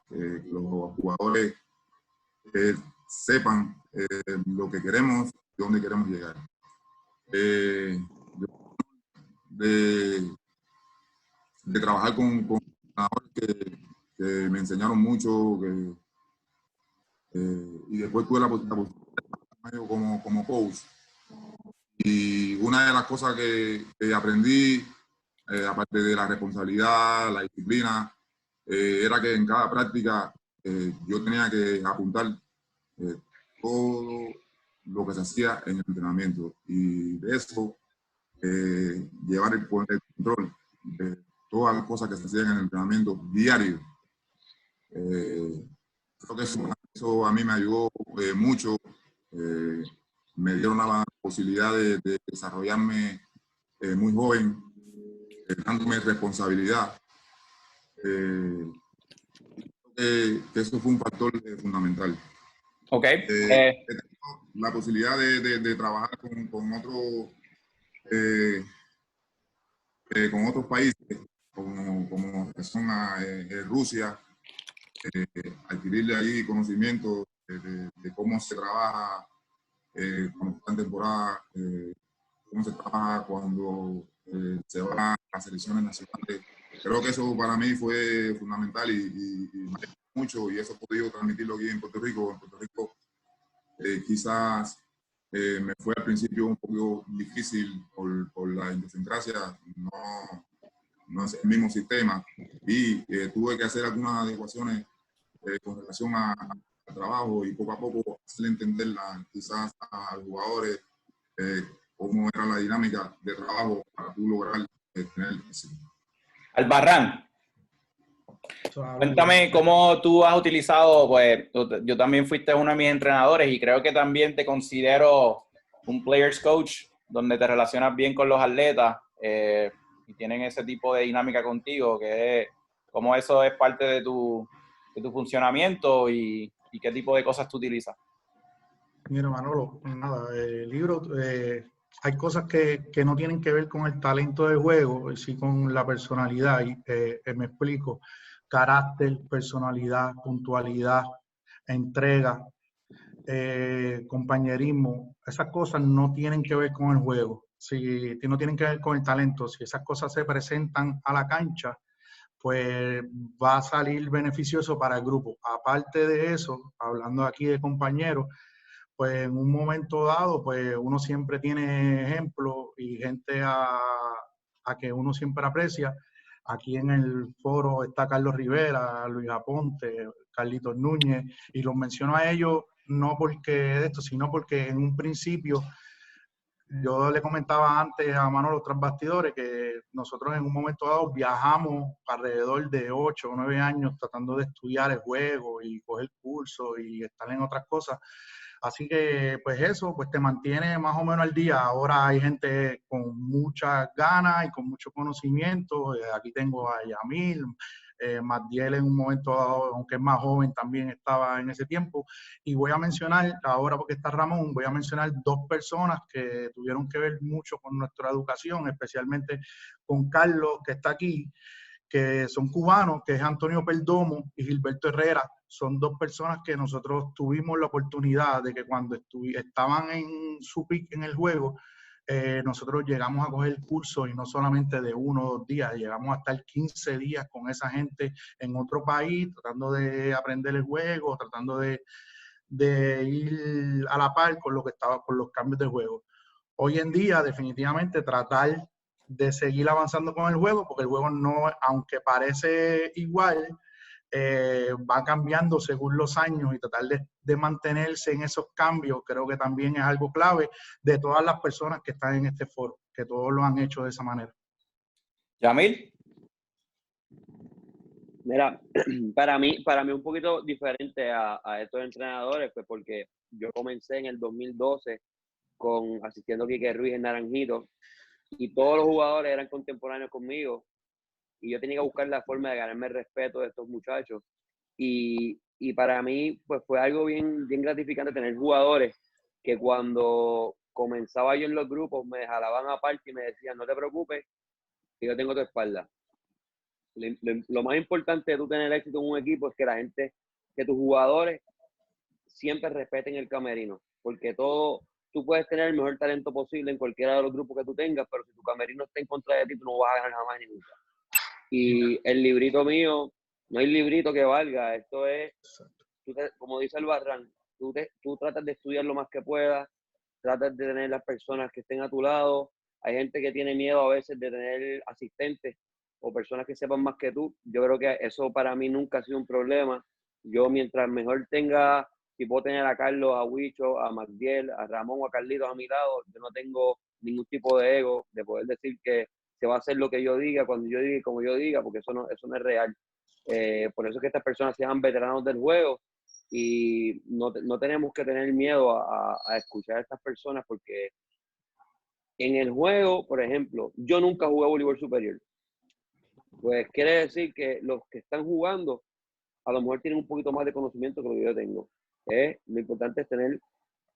los jugadores sepan lo que queremos y dónde queremos llegar. De trabajar con entrenadores que me enseñaron mucho, y después tuve la posibilidad como coach. Y una de las cosas que aprendí, aparte de la responsabilidad, la disciplina, era que en cada práctica yo tenía que apuntar todo lo que se hacía en el entrenamiento. Y de eso, llevar el control de todas las cosas que se hacían en el entrenamiento diario. Creo que eso a mí me ayudó mucho. Me dieron la posibilidad de desarrollarme muy joven, dándome responsabilidad. Creo que eso fue un factor fundamental. Ok. He tenido la posibilidad de trabajar con otros países, como son Rusia, adquirirle ahí conocimiento de cómo se trabaja cuando está en temporada, cómo se trabaja cuando se van a las selecciones nacionales. Creo que eso para mí fue fundamental y me ayudó mucho, y eso he podido transmitirlo aquí en Puerto Rico. En Puerto Rico quizás me fue al principio un poco difícil por la idiosincrasia, no es el mismo sistema, y tuve que hacer algunas adecuaciones con relación al trabajo, y poco a poco hacerle entender quizás a los jugadores cómo era la dinámica de trabajo para tú lograr tener el éxito. Albarrán, cuéntame cómo tú has utilizado, pues yo también fuiste uno de mis entrenadores y creo que también te considero un players coach, donde te relacionas bien con los atletas y tienen ese tipo de dinámica contigo, que es cómo eso es parte de tu funcionamiento y qué tipo de cosas tú utilizas. Mira, Manolo, nada, el libro, hay cosas que no tienen que ver con el talento de juego, sí con la personalidad, y me explico: carácter, personalidad, puntualidad, entrega, compañerismo. Esas cosas no tienen que ver con el juego, si no tienen que ver con el talento. Si esas cosas se presentan a la cancha, pues va a salir beneficioso para el grupo. Aparte de eso, hablando aquí de compañeros, pues en un momento dado, pues uno siempre tiene ejemplos y gente a que uno siempre aprecia. Aquí en el foro está Carlos Rivera, Luis Aponte, Carlitos Núñez, y los menciono a ellos no porque de esto, sino porque en un principio yo le comentaba antes a Manolo tras bastidores que nosotros en un momento dado viajamos alrededor de 8 o 9 años tratando de estudiar el juego y coger cursos y estar en otras cosas. Así que, pues eso, pues te mantiene más o menos al día. Ahora hay gente con muchas ganas y con mucho conocimiento. Aquí tengo a Yamil, Matiel en un momento dado, aunque es más joven, también estaba en ese tiempo. Y voy a mencionar, ahora porque está Ramón, voy a mencionar dos personas que tuvieron que ver mucho con nuestra educación, especialmente con Carlos, que está aquí, que son cubanos, que es Antonio Perdomo y Gilberto Herrera. Son dos personas que nosotros tuvimos la oportunidad de que cuando estaban en su pick en el juego, nosotros llegamos a coger el curso, y no solamente de 1 o 2 días, llegamos a estar 15 días con esa gente en otro país, tratando de aprender el juego, tratando de ir a la par con lo que estaba, con los cambios de juego. Hoy en día, definitivamente, tratar de seguir avanzando con el juego, porque el juego no, aunque parece igual, va cambiando según los años, y tratar de mantenerse en esos cambios creo que también es algo clave de todas las personas que están en este foro, que todos lo han hecho de esa manera. Yamil. Mira, para mí un poquito diferente a estos entrenadores, pues porque yo comencé en el 2012 asistiendo a Quique Ruiz en Naranjito, y todos los jugadores eran contemporáneos conmigo, y yo tenía que buscar la forma de ganarme el respeto de estos muchachos, y para mí pues fue algo bien gratificante tener jugadores que cuando comenzaba yo en los grupos me jalaban aparte y me decían: no te preocupes, que yo tengo tu espalda. Lo más importante de tú tener éxito en un equipo es que la gente, que tus jugadores siempre respeten el camerino, porque tú puedes tener el mejor talento posible en cualquiera de los grupos que tú tengas, pero si tu camerino está en contra de ti, tú no vas a ganar jamás ni nunca. Y el librito mío, no hay librito que valga, esto es, como dice el Barran, tú tratas de estudiar lo más que puedas, tratas de tener las personas que estén a tu lado. Hay gente que tiene miedo a veces de tener asistentes o personas que sepan más que tú. Yo creo que eso para mí nunca ha sido un problema. Yo mientras mejor tenga, si puedo tener a Carlos, a Huicho, a Magdiel, a Ramón o a Carlitos a mi lado, yo no tengo ningún tipo de ego de poder decir que se va a hacer lo que yo diga, cuando yo diga y como yo diga, porque eso no es real. Por eso es que estas personas sean veteranos del juego y no tenemos que tener miedo a escuchar a estas personas, porque en el juego, por ejemplo, yo nunca jugué voleibol superior. Pues quiere decir que los que están jugando a lo mejor tienen un poquito más de conocimiento que lo que yo tengo. Lo importante es tener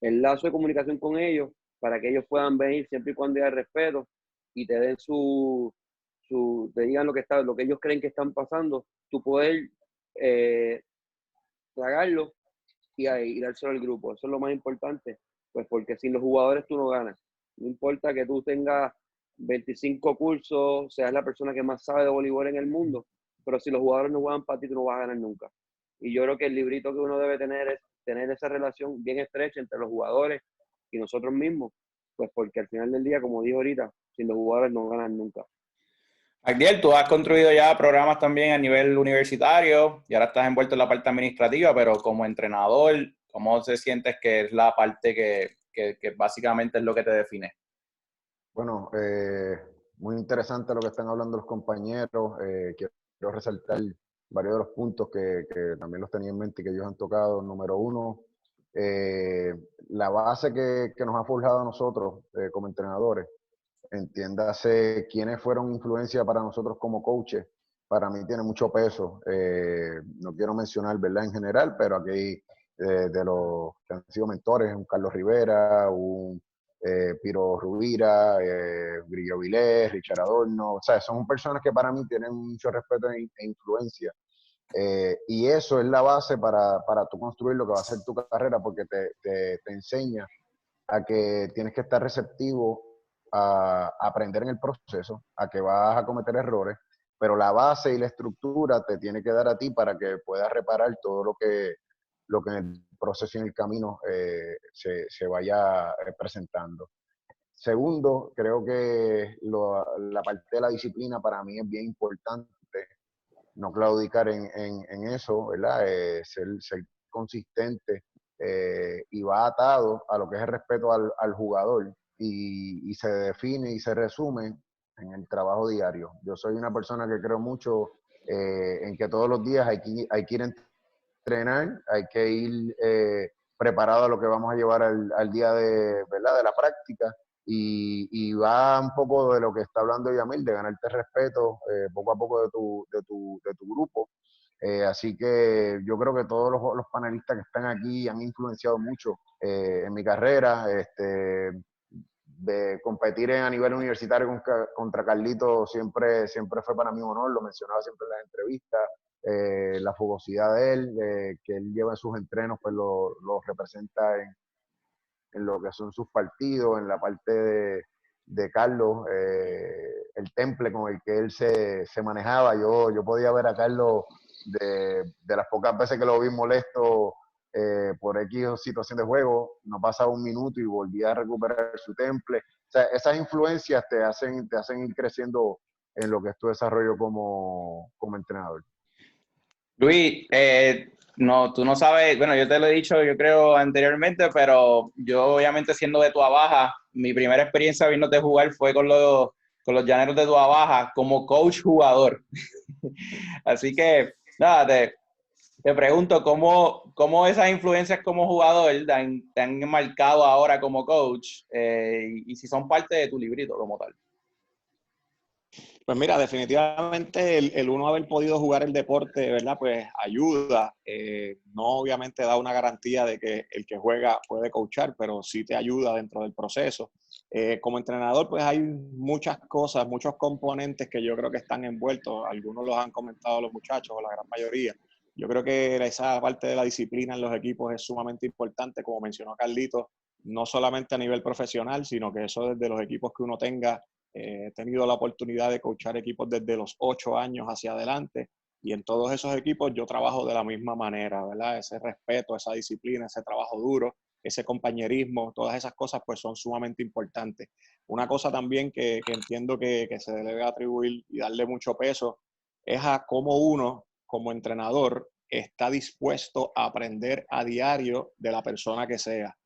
el lazo de comunicación con ellos para que ellos puedan venir siempre y cuando haya respeto y te den te digan lo que ellos creen que están pasando, tú poder tragarlo y dárselo al grupo. Eso es lo más importante, pues porque sin los jugadores tú no ganas. No importa que tú tengas 25 cursos, seas la persona que más sabe de voleibol en el mundo, pero si los jugadores no juegan para ti, tú no vas a ganar nunca. Y yo creo que el librito que uno debe tener es tener esa relación bien estrecha entre los jugadores y nosotros mismos, pues porque al final del día, como dijo ahorita, sin los jugadores no ganan nunca. Agdiel, tú has construido ya programas también a nivel universitario y ahora estás envuelto en la parte administrativa, pero como entrenador, ¿cómo se sientes que es la parte que básicamente es lo que te define? Bueno, muy interesante lo que están hablando los compañeros. Quiero resaltar varios de los puntos que también los tenía en mente y que ellos han tocado. Número uno, la base que nos ha forjado a nosotros como entrenadores. Entiéndase quiénes fueron influencia para nosotros como coaches. Para mí tiene mucho peso. No quiero mencionar, ¿verdad?, en general, pero aquí de los que han sido mentores, un Carlos Rivera, un Piro Rubira, Grillo Vilés, Richard Adorno. O sea, son personas que para mí tienen mucho respeto e influencia. Y eso es la base para tú construir lo que va a ser tu carrera, porque te enseña a que tienes que estar receptivo a aprender en el proceso, a que vas a cometer errores, pero la base y la estructura te tiene que dar a ti para que puedas reparar todo lo que en el proceso y en el camino se vaya presentando. Segundo, creo que la parte de la disciplina para mí es bien importante, no claudicar en eso, ¿verdad? Ser consistente y va atado a lo que es el respeto al jugador y se define y se resume en el trabajo diario. Yo soy una persona que creo mucho en que todos los días hay que ir a entrenar, hay que ir preparado a lo que vamos a llevar al día ¿verdad?, de la práctica. Y va un poco de lo que está hablando Yamil, de ganarte respeto poco a poco de tu grupo. Así que yo creo que todos los panelistas que están aquí han influenciado mucho en mi carrera. De competir a nivel universitario contra Carlito siempre fue para mí un honor, lo mencionaba siempre en las entrevistas. La fogosidad de él, que él lleva en sus entrenos, pues lo representa en lo que son sus partidos, en la parte de Carlos, el temple con el que él se manejaba. Yo podía ver a Carlos de las pocas veces que lo vi molesto por X situación de juego, no pasaba un minuto y volvía a recuperar su temple. O sea, esas influencias te hacen ir creciendo en lo que es tu desarrollo como entrenador. Luis, no, tú no sabes, bueno, yo te lo he dicho, yo creo anteriormente, pero yo obviamente siendo de Tuabaja, mi primera experiencia viéndote jugar fue con los Llaneros de Tuabaja como coach jugador. Así que, nada, te pregunto, ¿cómo esas influencias como jugador te han marcado ahora como coach y si son parte de tu librito como tal? Pues mira, definitivamente el uno haber podido jugar el deporte, ¿verdad? Pues ayuda. No obviamente da una garantía de que el que juega puede coachar, pero sí te ayuda dentro del proceso. Como entrenador, pues hay muchas cosas, muchos componentes que yo creo que están envueltos. Algunos los han comentado los muchachos, o la gran mayoría. Yo creo que esa parte de la disciplina en los equipos es sumamente importante, como mencionó Carlitos, no solamente a nivel profesional, sino que eso desde los equipos que uno tenga. He tenido la oportunidad de coachar equipos desde los 8 años hacia adelante y en todos esos equipos yo trabajo de la misma manera, ¿verdad? Ese respeto, esa disciplina, ese trabajo duro, ese compañerismo, todas esas cosas pues son sumamente importantes. Una cosa también que entiendo que se debe atribuir y darle mucho peso es a cómo uno como entrenador está dispuesto a aprender a diario de la persona que sea.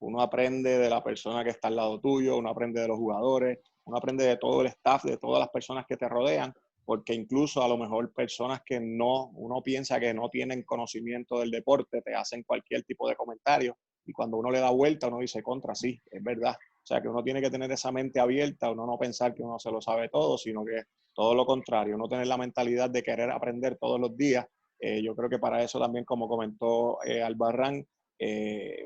Uno aprende de la persona que está al lado tuyo, uno aprende de los jugadores, uno aprende de todo el staff, de todas las personas que te rodean, porque incluso a lo mejor personas que uno piensa que no tienen conocimiento del deporte, te hacen cualquier tipo de comentario y cuando uno le da vuelta, uno dice contra, sí, es verdad. O sea, que uno tiene que tener esa mente abierta, uno no pensar que uno se lo sabe todo, sino que todo lo contrario, uno tener la mentalidad de querer aprender todos los días. Yo creo que para eso también, como comentó Albarrán,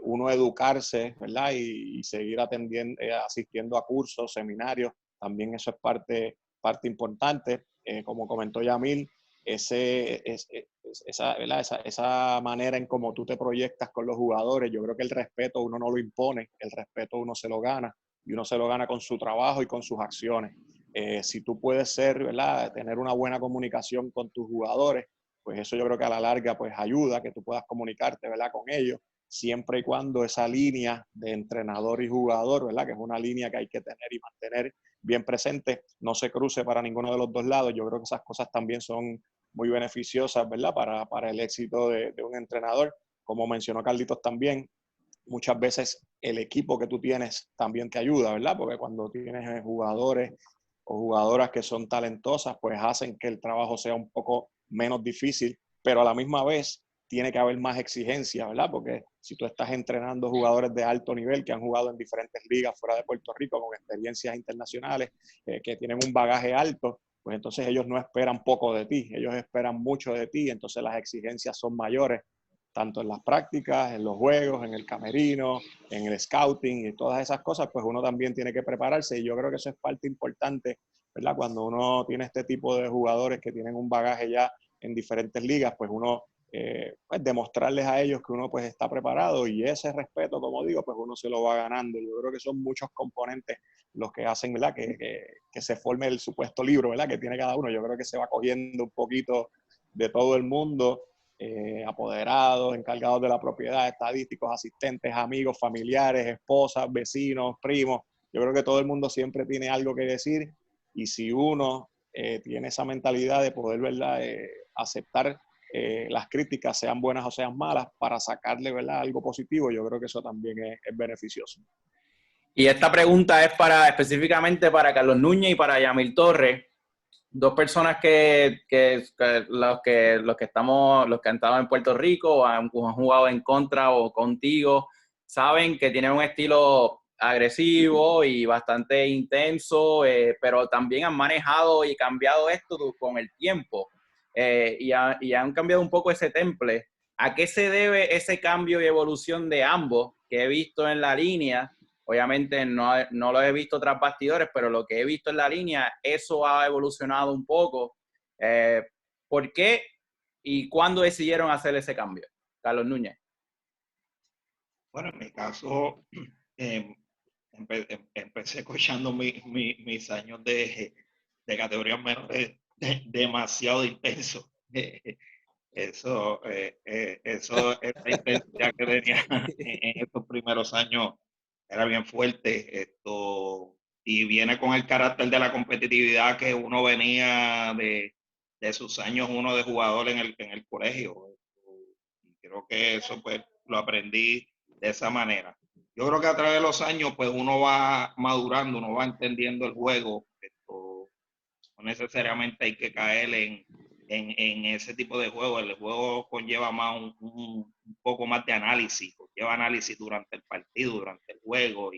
uno educarse, ¿verdad? Y seguir atendiendo, asistiendo a cursos, seminarios, también eso es parte importante. Como comentó Yamil, esa manera en cómo tú te proyectas con los jugadores, yo creo que el respeto uno no lo impone, el respeto uno se lo gana y uno se lo gana con su trabajo y con sus acciones. Si tú puedes ser, ¿verdad? Tener una buena comunicación con tus jugadores, pues eso yo creo que a la larga pues ayuda a que tú puedas comunicarte, ¿verdad? Con ellos, siempre y cuando esa línea de entrenador y jugador, ¿verdad? Que es una línea que hay que tener y mantener bien presente, no se cruce para ninguno de los dos lados. Yo creo que esas cosas también son muy beneficiosas, ¿verdad? Para el éxito de un entrenador. Como mencionó Carlitos también, muchas veces el equipo que tú tienes también te ayuda, ¿verdad? Porque cuando tienes jugadores o jugadoras que son talentosas, pues hacen que el trabajo sea un poco menos difícil, pero a la misma vez tiene que haber más exigencia, ¿verdad? Porque si tú estás entrenando jugadores de alto nivel que han jugado en diferentes ligas fuera de Puerto Rico con experiencias internacionales, que tienen un bagaje alto, pues entonces ellos no esperan poco de ti, ellos esperan mucho de ti, entonces las exigencias son mayores, tanto en las prácticas, en los juegos, en el camerino, en el scouting y todas esas cosas, pues uno también tiene que prepararse y yo creo que eso es parte importante, ¿verdad? Cuando uno tiene este tipo de jugadores que tienen un bagaje ya en diferentes ligas, pues uno pues demostrarles a ellos que uno pues está preparado y ese respeto, como digo, pues uno se lo va ganando. Yo creo que son muchos componentes los que hacen, ¿verdad? Que se forme el supuesto libro, ¿verdad? Que tiene cada uno. Yo creo que se va cogiendo un poquito de todo el mundo, apoderados, encargados de la propiedad, estadísticos, asistentes, amigos, familiares, esposas, vecinos, primos. Yo creo que todo el mundo siempre tiene algo que decir y si uno tiene esa mentalidad de poder, ¿verdad? Aceptar las críticas, sean buenas o sean malas, para sacarle, ¿verdad? Algo positivo, yo creo que eso también es beneficioso. Y esta pregunta es específicamente para Carlos Núñez y para Yamil Torres, dos personas los que han estado en Puerto Rico o han jugado en contra o contigo, saben que tienen un estilo agresivo y bastante intenso, pero también han manejado y cambiado esto con el tiempo y han cambiado un poco ese temple. ¿A qué se debe ese cambio y evolución de ambos que he visto en la línea? Obviamente no lo he visto tras bastidores, pero lo que he visto en la línea, eso ha evolucionado un poco. ¿Por qué y cuándo decidieron hacer ese cambio? Carlos Núñez. Bueno, en mi caso, empecé escuchando mis años de categorías menores demasiado intenso. Eso, esa intensidad que tenía en estos primeros años era bien fuerte. Y viene con el carácter de la competitividad que uno venía de sus años, uno de jugador en el colegio. Y creo que eso pues lo aprendí de esa manera. Yo creo que a través de los años pues uno va madurando, uno va entendiendo el juego. No necesariamente hay que caer en ese tipo de juego. El juego conlleva más un poco más de análisis, conlleva análisis durante el partido, durante el juego.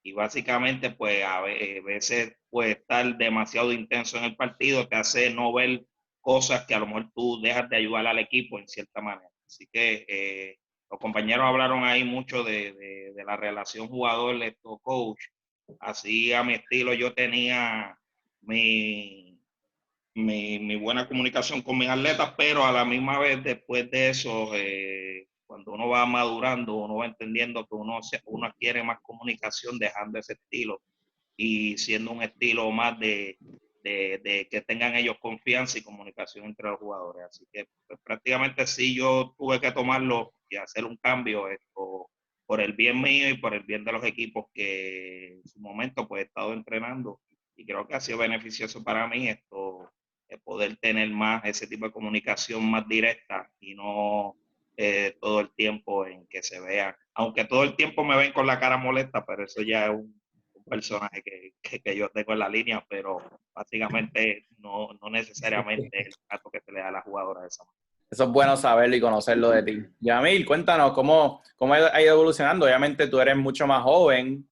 y básicamente pues a veces puede estar demasiado intenso en el partido, te hace no ver cosas que a lo mejor tú dejas de ayudar al equipo en cierta manera. Así que los compañeros hablaron ahí mucho de la relación jugador-coach. Así a mi estilo yo tenía mi buena comunicación con mis atletas, pero a la misma vez después de eso, cuando uno va madurando, uno va entendiendo que uno adquiere más comunicación dejando ese estilo y siendo un estilo más de que tengan ellos confianza y comunicación entre los jugadores. Así que pues, prácticamente sí yo tuve que tomarlo y hacer un cambio esto por el bien mío y por el bien de los equipos que en su momento pues he estado entrenando, y creo que ha sido beneficioso para mí esto, poder tener más ese tipo de comunicación más directa y no todo el tiempo en que se vea, aunque todo el tiempo me ven con la cara molesta, pero eso ya es un personaje que yo tengo en la línea, pero básicamente no necesariamente el trato que se le da a la jugadora de esa manera. Eso es bueno saberlo y conocerlo de ti. Yamil, cuéntanos cómo ha ido evolucionando. Obviamente tú eres mucho más joven.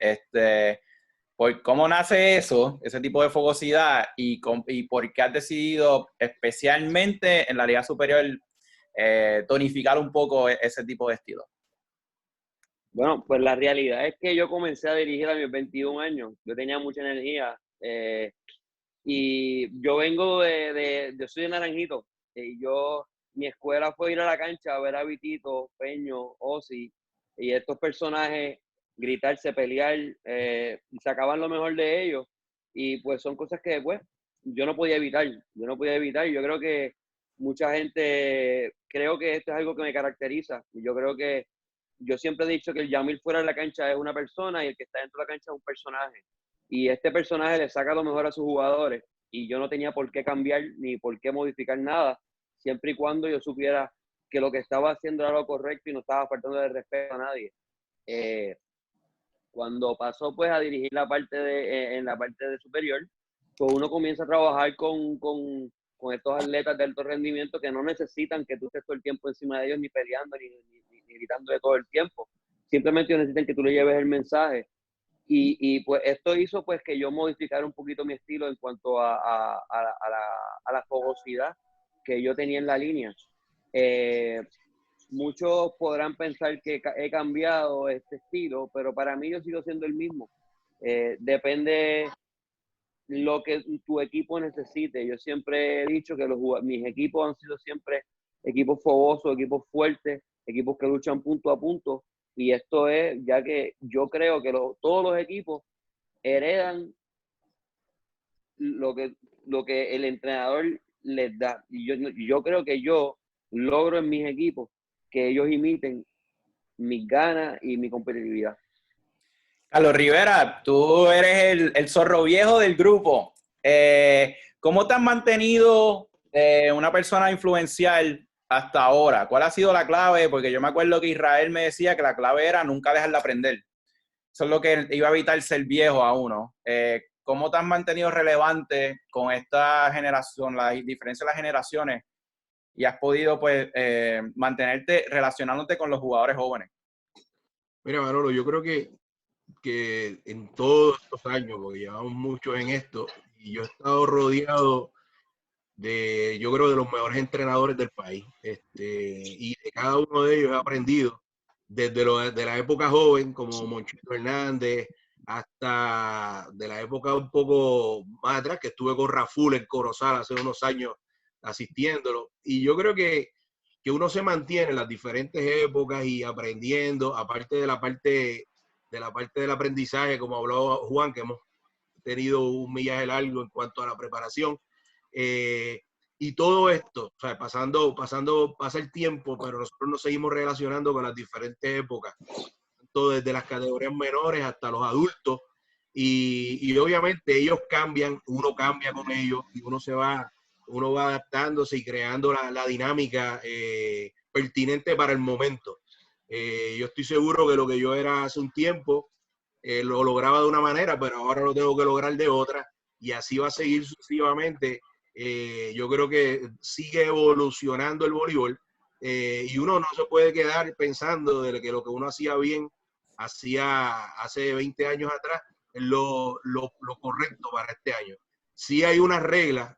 ¿Cómo nace eso, ese tipo de fogosidad y por qué has decidido especialmente en la Liga Superior tonificar un poco ese tipo de estilo? Bueno, pues la realidad es que yo comencé a dirigir a mis 21 años. Yo tenía mucha energía y yo vengo yo soy de Naranjito. Y mi escuela fue ir a la cancha a ver a Vitito, Peño, Ozzy y estos personajes gritarse, pelear, y sacaban lo mejor de ellos. Y pues son cosas que pues yo no podía evitar. Yo creo que mucha gente, creo que esto es algo que me caracteriza. Y yo creo que yo siempre he dicho que el Yamil fuera de la cancha es una persona y el que está dentro de la cancha es un personaje. Y este personaje le saca lo mejor a sus jugadores. Y yo no tenía por qué cambiar ni por qué modificar nada, siempre y cuando yo supiera que lo que estaba haciendo era lo correcto y no estaba faltando de respeto a nadie. Cuando pasó pues a dirigir en la parte de superior, pues uno comienza a trabajar con estos atletas de alto rendimiento que no necesitan que tú estés todo el tiempo encima de ellos, ni peleando, ni gritando de todo el tiempo. Simplemente necesitan que tú le lleves el mensaje. Y pues esto hizo pues que yo modificara un poquito mi estilo en cuanto a la fogosidad que yo tenía en la línea. Muchos podrán pensar que he cambiado este estilo, pero para mí yo sigo siendo el mismo. Depende lo que tu equipo necesite. Yo siempre he dicho que mis equipos han sido siempre equipos fogosos, equipos fuertes, equipos que luchan punto a punto. Y esto es, ya que yo creo que todos los equipos heredan lo que el entrenador les da. Y yo creo que yo logro en mis equipos que ellos imiten mis ganas y mi competitividad. Carlos Rivera, tú eres el zorro viejo del grupo. ¿Cómo te has mantenido una persona influencial hasta ahora? ¿Cuál ha sido la clave? Porque yo me acuerdo que Israel me decía que la clave era nunca dejar de aprender. Eso es lo que iba a evitar ser viejo a uno. ¿Cómo te has mantenido relevante con esta generación, la diferencia de las generaciones, y has podido pues mantenerte relacionándote con los jugadores jóvenes? Mira, Manolo, yo creo que en todos estos años, porque llevamos muchos en esto, y yo he estado rodeado yo creo, de los mejores entrenadores del país, y de cada uno de ellos he aprendido, desde de la época joven, como Monchito Hernández, hasta de la época un poco más atrás, que estuve con Raful en Corozal hace unos años asistiéndolo, y yo creo que uno se mantiene en las diferentes épocas y aprendiendo, aparte de la parte del aprendizaje, como habló Juan, que hemos tenido un millaje largo en cuanto a la preparación. Y todo esto, o sea, pasa el tiempo, pero nosotros nos seguimos relacionando con las diferentes épocas, tanto desde las categorías menores hasta los adultos, y obviamente ellos cambian, uno cambia con ellos, y uno va adaptándose y creando la dinámica pertinente para el momento. Yo estoy seguro que lo que yo era hace un tiempo lo lograba de una manera, pero ahora lo tengo que lograr de otra, y así va a seguir sucesivamente. Yo creo que sigue evolucionando el voleibol, y uno no se puede quedar pensando de que lo que uno hacía bien hacía hace 20 años atrás es lo correcto para este año. Sí hay unas reglas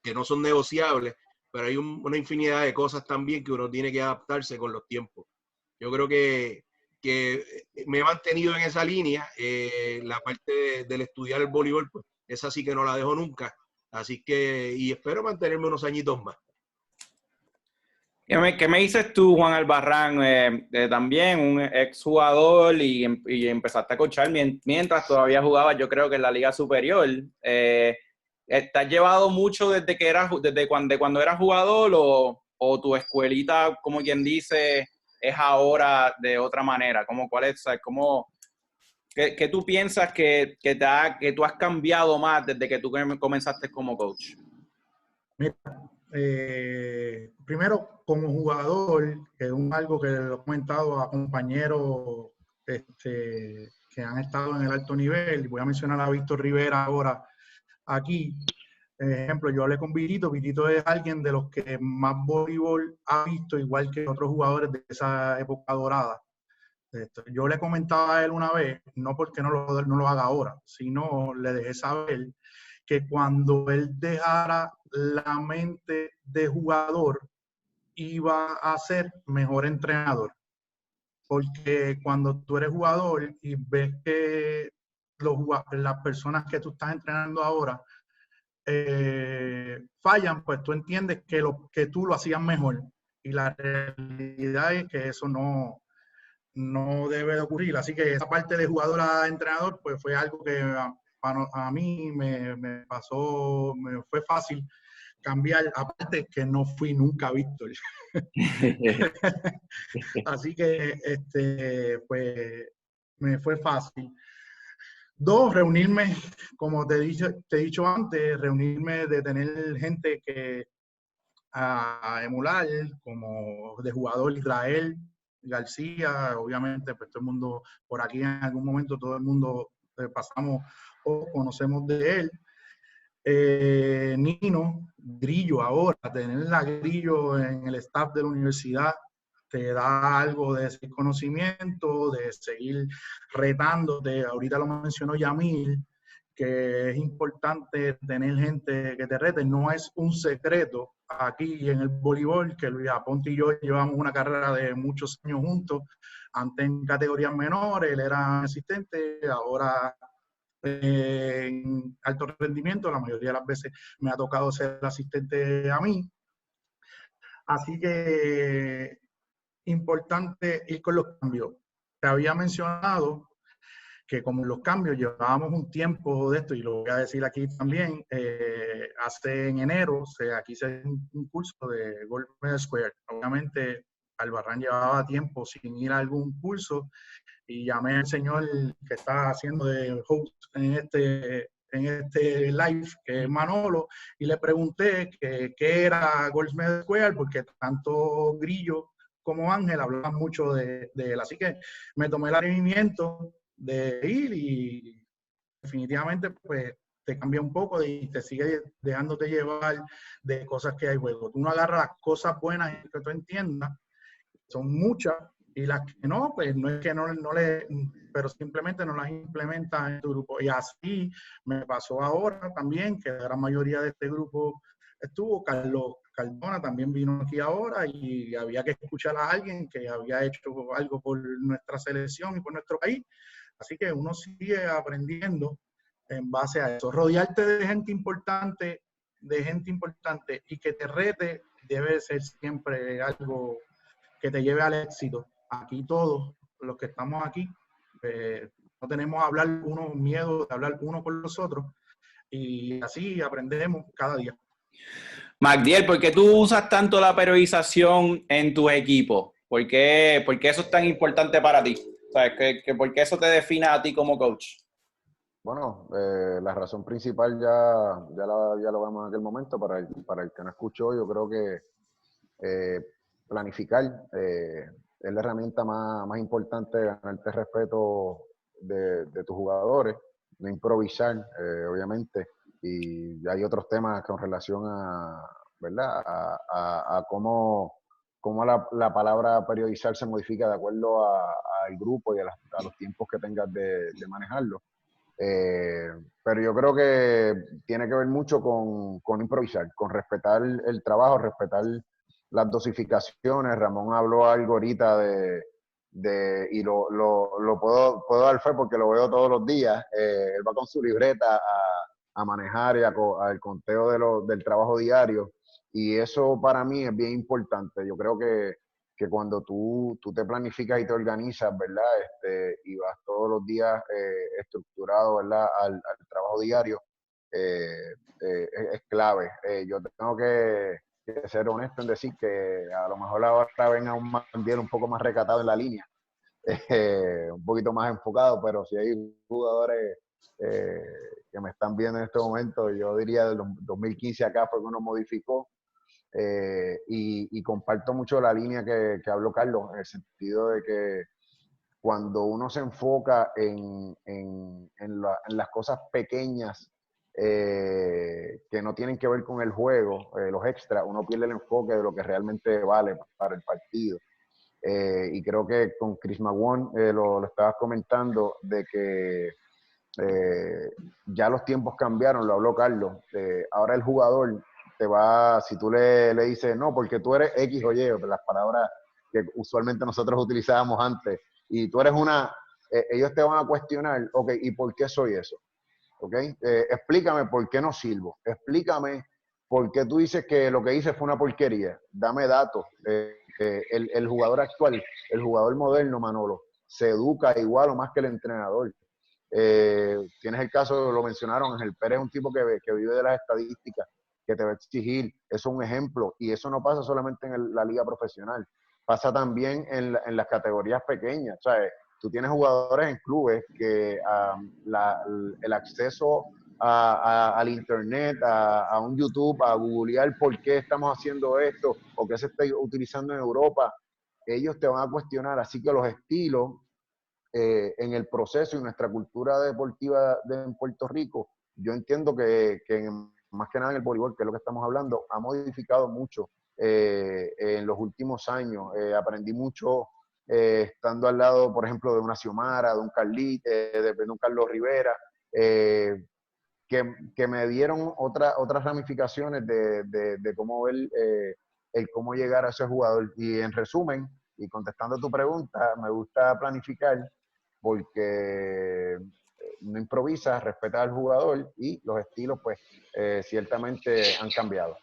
que no son negociables, pero hay una infinidad de cosas también que uno tiene que adaptarse con los tiempos. Yo creo que me he mantenido en esa línea. La parte del estudiar el voleibol, pues esa sí que no la dejo nunca. Así que, y espero mantenerme unos añitos más. ¿Qué me dices tú, Juan Albarrán? También un exjugador y empezaste a coachar mientras todavía jugabas, yo creo que en la Liga Superior. ¿Te has llevado mucho desde cuando eras jugador o tu escuelita, como quien dice, es ahora de otra manera? ¿Qué tú piensas que tú has cambiado más desde que tú comenzaste como coach? Mira, primero, como jugador, que es algo que lo he comentado a compañeros que han estado en el alto nivel, voy a mencionar a Víctor Rivera ahora aquí. Ejemplo, yo hablé con Vitito. Vitito es alguien de los que más voleibol ha visto, igual que otros jugadores de esa época dorada. Yo le comentaba a él una vez, no porque no lo haga ahora, sino le dejé saber que cuando él dejara la mente de jugador, iba a ser mejor entrenador. Porque cuando tú eres jugador y ves que las personas que tú estás entrenando ahora fallan, pues tú entiendes que tú lo hacías mejor. Y la realidad es que eso no debe de ocurrir. Así que esa parte de jugador a entrenador, pues fue algo que a mí me pasó, me fue fácil cambiar, aparte que no fui nunca Víctor. Así que, pues, me fue fácil. Dos, reunirme, como te he dicho antes, reunirme de tener gente que a emular, como de jugador Israel García, obviamente, pues todo el mundo por aquí en algún momento, todo el mundo pasamos o conocemos de él. Nino, Grillo ahora, tener a Grillo en el staff de la universidad te da algo de ese conocimiento, de seguir retándote. Ahorita lo mencionó Yamil, que es importante tener gente que te rete. No es un secreto aquí en el voleibol que Luis Aponte y yo llevamos una carrera de muchos años juntos, antes en categorías menores, él era asistente, ahora en alto rendimiento, la mayoría de las veces me ha tocado ser asistente a mí. Así que importante ir con los cambios. Te había mencionado que como los cambios llevábamos un tiempo de esto, y lo voy a decir aquí también, hace en enero, aquí se hace un curso de Gold Medal Square. Obviamente, Albarrán llevaba tiempo sin ir a algún curso, y llamé al señor que está haciendo de host en este live, que es Manolo, y le pregunté qué era Gold Medal Square, porque tanto Grillo como Ángel hablaban mucho de él. Así que me tomé el atrevimiento de ir y definitivamente pues te cambia un poco y te sigue dejándote llevar de cosas que hay juego. Tú no agarras las cosas buenas que tú entiendas, son muchas, y las que no, pues no es que no pero simplemente no las implementas en tu grupo. Y así me pasó ahora también, que la gran mayoría de este grupo estuvo. Carlos Cardona también vino aquí ahora y había que escuchar a alguien que había hecho algo por nuestra selección y por nuestro país. Así que uno sigue aprendiendo en base a eso. Rodearte de gente importante y que te rete debe ser siempre algo que te lleve al éxito. Aquí todos los que estamos aquí no tenemos miedo de hablar uno con los otros, y así aprendemos cada día. Magdiel, ¿por qué tú usas tanto la periodización en tus equipos? ¿Por qué eso es tan importante para ti? ¿Sabes? ¿Por qué eso te define a ti como coach? Bueno, la razón principal ya lo vemos en aquel momento. Para el que no escuchó, yo creo que planificar es la herramienta más importante de ganarte respeto de tus jugadores, no improvisar, obviamente. Y hay otros temas con relación a, ¿verdad? A cómo cómo la palabra periodizar se modifica de acuerdo al grupo y a los tiempos que tengas de manejarlo. Pero yo creo que tiene que ver mucho con improvisar, con respetar el trabajo, respetar las dosificaciones. Ramón habló algo ahorita y lo puedo dar fe porque lo veo todos los días. Él va con su libreta a manejar y al conteo del trabajo diario. Y eso para mí es bien importante. Yo creo que cuando tú te planificas y te organizas, ¿verdad? Y vas todos los días estructurado, ¿verdad? Al trabajo diario, es clave. Yo tengo que ser honesto en decir que a lo mejor ahora venga un Mandiel un poco más recatado en la línea, un poquito más enfocado, pero si hay jugadores que me están viendo en este momento, yo diría del 2015 acá fue que uno modificó. Y comparto mucho la línea que habló Carlos, en el sentido de que cuando uno se enfoca en las cosas pequeñas que no tienen que ver con el juego, los extras, uno pierde el enfoque de lo que realmente vale para el partido. Y creo que con Chris McGowan lo estabas comentando, de que ya los tiempos cambiaron, lo habló Carlos. Ahora el jugador si tú le dices, no, porque tú eres X o Y, las palabras que usualmente nosotros utilizábamos antes, y tú eres ellos te van a cuestionar, ok, ¿y por qué soy eso? ¿Ok? Explícame por qué no sirvo, explícame por qué tú dices que lo que hice fue una porquería, dame datos. El jugador actual, el jugador moderno, Manolo, se educa igual o más que el entrenador. Tienes el caso, lo mencionaron, Ángel Pérez es un tipo que vive de las estadísticas, que te va a exigir. Eso es un ejemplo, y eso no pasa solamente en la liga profesional, pasa también en las categorías pequeñas. O sea, tú tienes jugadores en clubes que el acceso al internet, a un YouTube, a googlear por qué estamos haciendo esto o qué se está utilizando en Europa, ellos te van a cuestionar. Así que los estilos en el proceso y nuestra cultura deportiva en Puerto Rico, yo entiendo que más que nada en el voleibol, que es lo que estamos hablando, ha modificado mucho en los últimos años. Aprendí mucho estando al lado, por ejemplo, de una Xiomara, de un Carlit, de un Carlos Rivera, que me dieron otras ramificaciones de cómo ver cómo llegar a ese jugador. Y en resumen, y contestando tu pregunta, me gusta planificar porque no improvisas, respetas al jugador, y los estilos pues ciertamente han cambiado.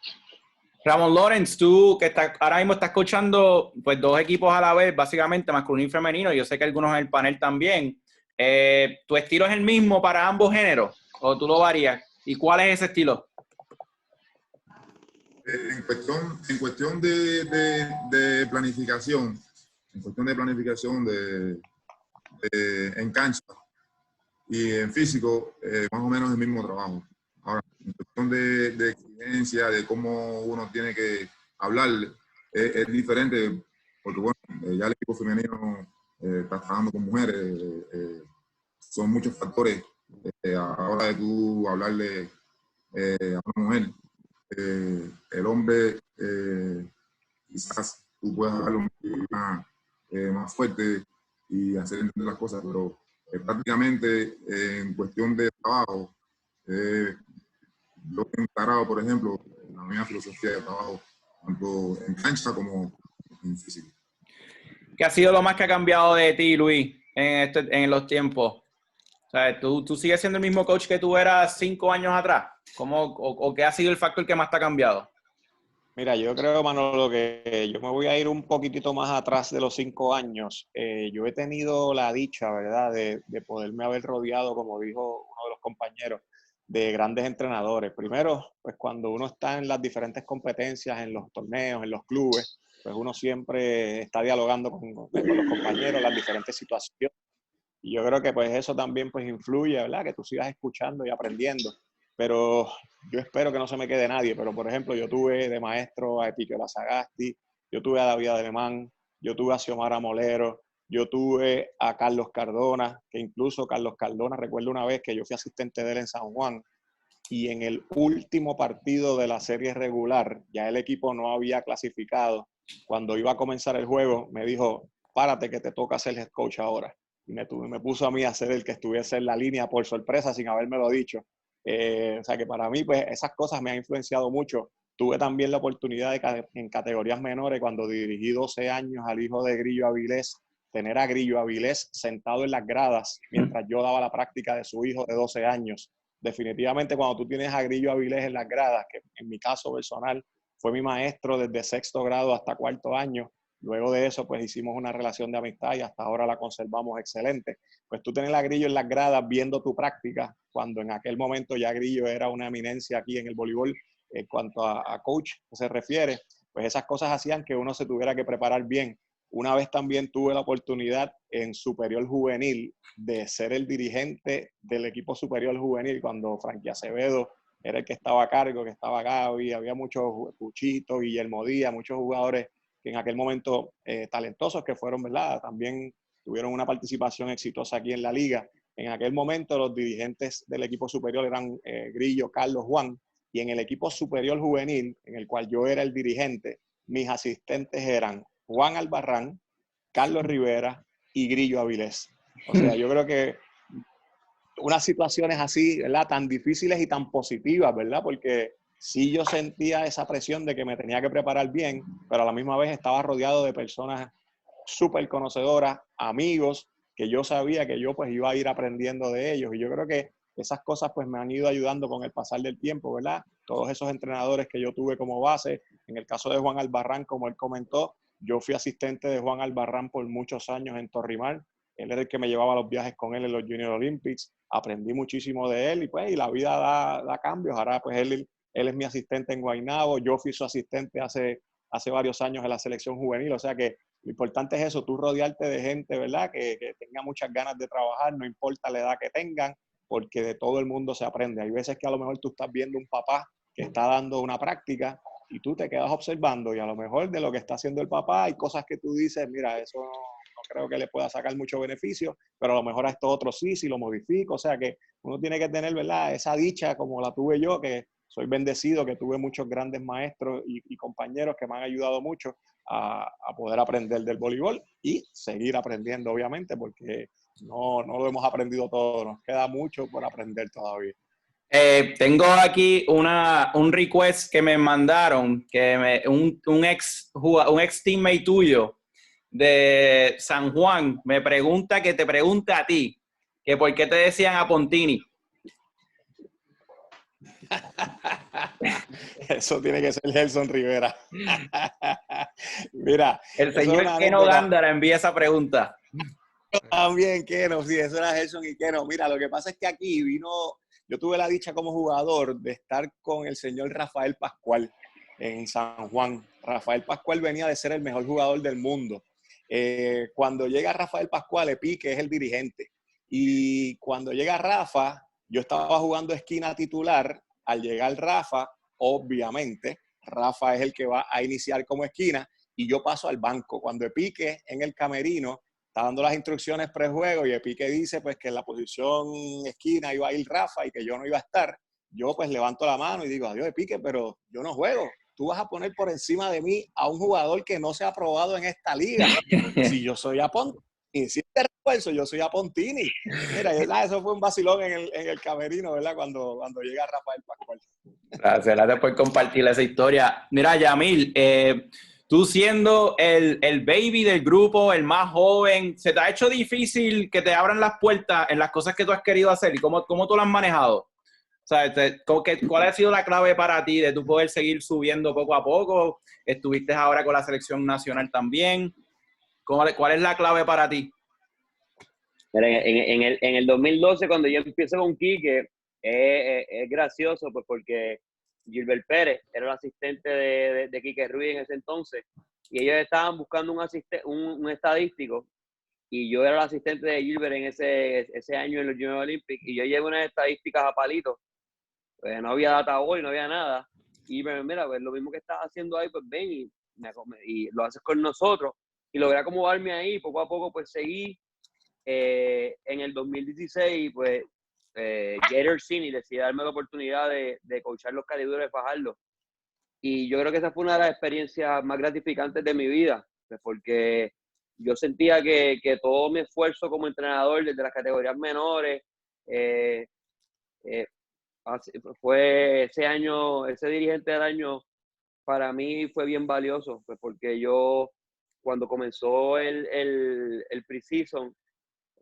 Ramón Lawrence, tú que ahora mismo estás escuchando pues 2 equipos a la vez, básicamente masculino y femenino, yo sé que algunos en el panel también. ¿Tu estilo es el mismo para ambos géneros o tú lo varías? ¿Y cuál es ese estilo? En cuestión de planificación, en cancha y en físico, más o menos el mismo trabajo. Ahora, en cuestión de exigencia, de cómo uno tiene que hablar, es diferente, porque bueno, ya el equipo femenino está trabajando con mujeres, son muchos factores a la hora de tú hablarle a una mujer. El hombre, quizás tú puedas hablarlo más fuerte y hacer entender las cosas, pero prácticamente en cuestión de trabajo, lo que he encarado, por ejemplo, la misma filosofía de trabajo, tanto en cancha como en físico. ¿Qué ha sido lo más que ha cambiado de ti, Luis, en los tiempos? O sea, ¿tú sigues siendo el mismo coach que tú eras 5 años atrás? ¿O qué ha sido el factor que más te ha cambiado? Mira, yo creo, Manolo, que yo me voy a ir un poquitito más atrás de los 5 años. Yo he tenido la dicha, ¿verdad?, de poderme haber rodeado, como dijo uno de los compañeros, de grandes entrenadores. Primero, pues cuando uno está en las diferentes competencias, en los torneos, en los clubes, pues uno siempre está dialogando con los compañeros en las diferentes situaciones. Y yo creo que pues eso también pues influye, ¿verdad?, que tú sigas escuchando y aprendiendo. Pero yo espero que no se me quede nadie. Pero, por ejemplo, yo tuve de maestro a Epiquio Lazagasti, yo tuve a David Alemán, yo tuve a Xiomara Molero, yo tuve a Carlos Cardona, que incluso Carlos Cardona, recuerdo una vez que yo fui asistente de él en San Juan, y en el último partido de la serie regular, ya el equipo no había clasificado, cuando iba a comenzar el juego, me dijo, párate que te toca ser head coach ahora. Y me puso a mí a ser el que estuviese en la línea por sorpresa sin habérmelo dicho. O sea que para mí, pues esas cosas me han influenciado mucho. Tuve también la oportunidad de, en categorías menores, cuando dirigí 12 años al hijo de Grillo Avilés, tener a Grillo Avilés sentado en las gradas mientras yo daba la práctica de su hijo de 12 años. Definitivamente cuando tú tienes a Grillo Avilés en las gradas, que en mi caso personal fue mi maestro desde sexto grado hasta cuarto año, luego de eso pues hicimos una relación de amistad y hasta ahora la conservamos excelente. Pues tú tener a Grillo en las gradas viendo tu práctica, cuando en aquel momento ya Grillo era una eminencia aquí en el voleibol en cuanto a coach se refiere, pues esas cosas hacían que uno se tuviera que preparar bien. Una vez también tuve la oportunidad en superior juvenil de ser el dirigente del equipo superior juvenil cuando Frankie Acevedo era el que estaba a cargo, que estaba Gaby, había muchos, Puchito, Guillermo Díaz, muchos jugadores que en aquel momento talentosos que fueron, ¿verdad? También tuvieron una participación exitosa aquí en la liga. En aquel momento los dirigentes del equipo superior eran Grillo, Carlos, Juan, y en el equipo superior juvenil, en el cual yo era el dirigente, mis asistentes eran Juan Albarrán, Carlos Rivera y Grillo Avilés. O sea, yo creo que unas situaciones así, ¿verdad? Tan difíciles y tan positivas, ¿verdad? Porque sí yo sentía esa presión de que me tenía que preparar bien, pero a la misma vez estaba rodeado de personas súper conocedoras, amigos, que yo sabía que yo pues iba a ir aprendiendo de ellos. Y yo creo que esas cosas pues me han ido ayudando con el pasar del tiempo, ¿verdad? Todos esos entrenadores que yo tuve como base, en el caso de Juan Albarrán, como él comentó, yo fui asistente de Juan Albarrán por muchos años en Torrimar. Él era el que me llevaba los viajes con él en los Junior Olympics. Aprendí muchísimo de él y pues y la vida da cambios. Ahora pues él es mi asistente en Guaynabo. Yo fui su asistente hace varios años en la selección juvenil. O sea que lo importante es eso, tú rodearte de gente, ¿verdad? Que tenga muchas ganas de trabajar, no importa la edad que tengan, porque de todo el mundo se aprende. Hay veces que a lo mejor tú estás viendo un papá que está dando una práctica y tú te quedas observando y a lo mejor de lo que está haciendo el papá hay cosas que tú dices, mira, eso no creo que le pueda sacar mucho beneficio, pero a lo mejor a esto otro sí, si lo modifico. O sea que uno tiene que tener, ¿verdad? Esa dicha como la tuve yo, que soy bendecido, que tuve muchos grandes maestros y compañeros que me han ayudado mucho a poder aprender del voleibol y seguir aprendiendo, obviamente, porque no lo hemos aprendido todo, nos queda mucho por aprender todavía. Tengo aquí un request que me mandaron, que un ex teammate tuyo de San Juan me pregunta, que te pregunta a ti, que por qué te decían a Pontini. Eso tiene que ser Gelson Rivera. Mira, el señor Keno Gándara envía esa pregunta. También Keno, sí, eso era Gelson y Keno. Mira, lo que pasa es que aquí yo tuve la dicha como jugador de estar con el señor Rafael Pascual en San Juan. Rafael Pascual venía de ser el mejor jugador del mundo. Cuando llega Rafael Pascual, Epique es el dirigente. Y cuando llega Rafa, yo estaba jugando esquina titular. Al llegar Rafa, obviamente, Rafa es el que va a iniciar como esquina y yo paso al banco. Cuando Epique en el camerino está dando las instrucciones prejuego y Epique dice pues que en la posición esquina iba a ir Rafa y que yo no iba a estar, yo pues levanto la mano y digo, adiós Epique, pero yo no juego. Tú vas a poner por encima de mí a un jugador que no se ha probado en esta liga. Si yo soy a Pontini, si te refuerzo, yo soy a Pontini. Mira, eso fue un vacilón en el camerino, ¿verdad? Cuando llega Rafael Pascual. Gracias por compartir esa historia. Mira, Yamil, tú siendo el baby del grupo, el más joven, ¿se te ha hecho difícil que te abran las puertas en las cosas que tú has querido hacer? ¿Y cómo tú lo has manejado? O sea, ¿cuál ha sido la clave para ti de tú poder seguir subiendo poco a poco? Estuviste ahora con la selección nacional también. ¿Cuál es la clave para ti? En el 2012, cuando yo empiezo con Quique, es gracioso pues porque Gilbert Pérez era el asistente de Quique Ruiz en ese entonces y ellos estaban buscando un estadístico y yo era el asistente de Gilbert en ese año en los Junior Olympics y yo llevo unas estadísticas a palito. Pues no había data hoy, no había nada. Y mira, pues lo mismo que estás haciendo ahí, pues ven y lo haces con nosotros. Y logré acomodarme ahí, poco a poco pues seguí. En el 2016, pues Gator Cine decide darme la oportunidad de coachar los Caliduros de Fajardo. Y yo creo que esa fue una de las experiencias más gratificantes de mi vida, pues porque yo sentía que todo mi esfuerzo como entrenador desde las categorías menores, eh, eh, fue ese año, ese dirigente del año, para mí fue bien valioso, pues porque yo, cuando comenzó el pre-season,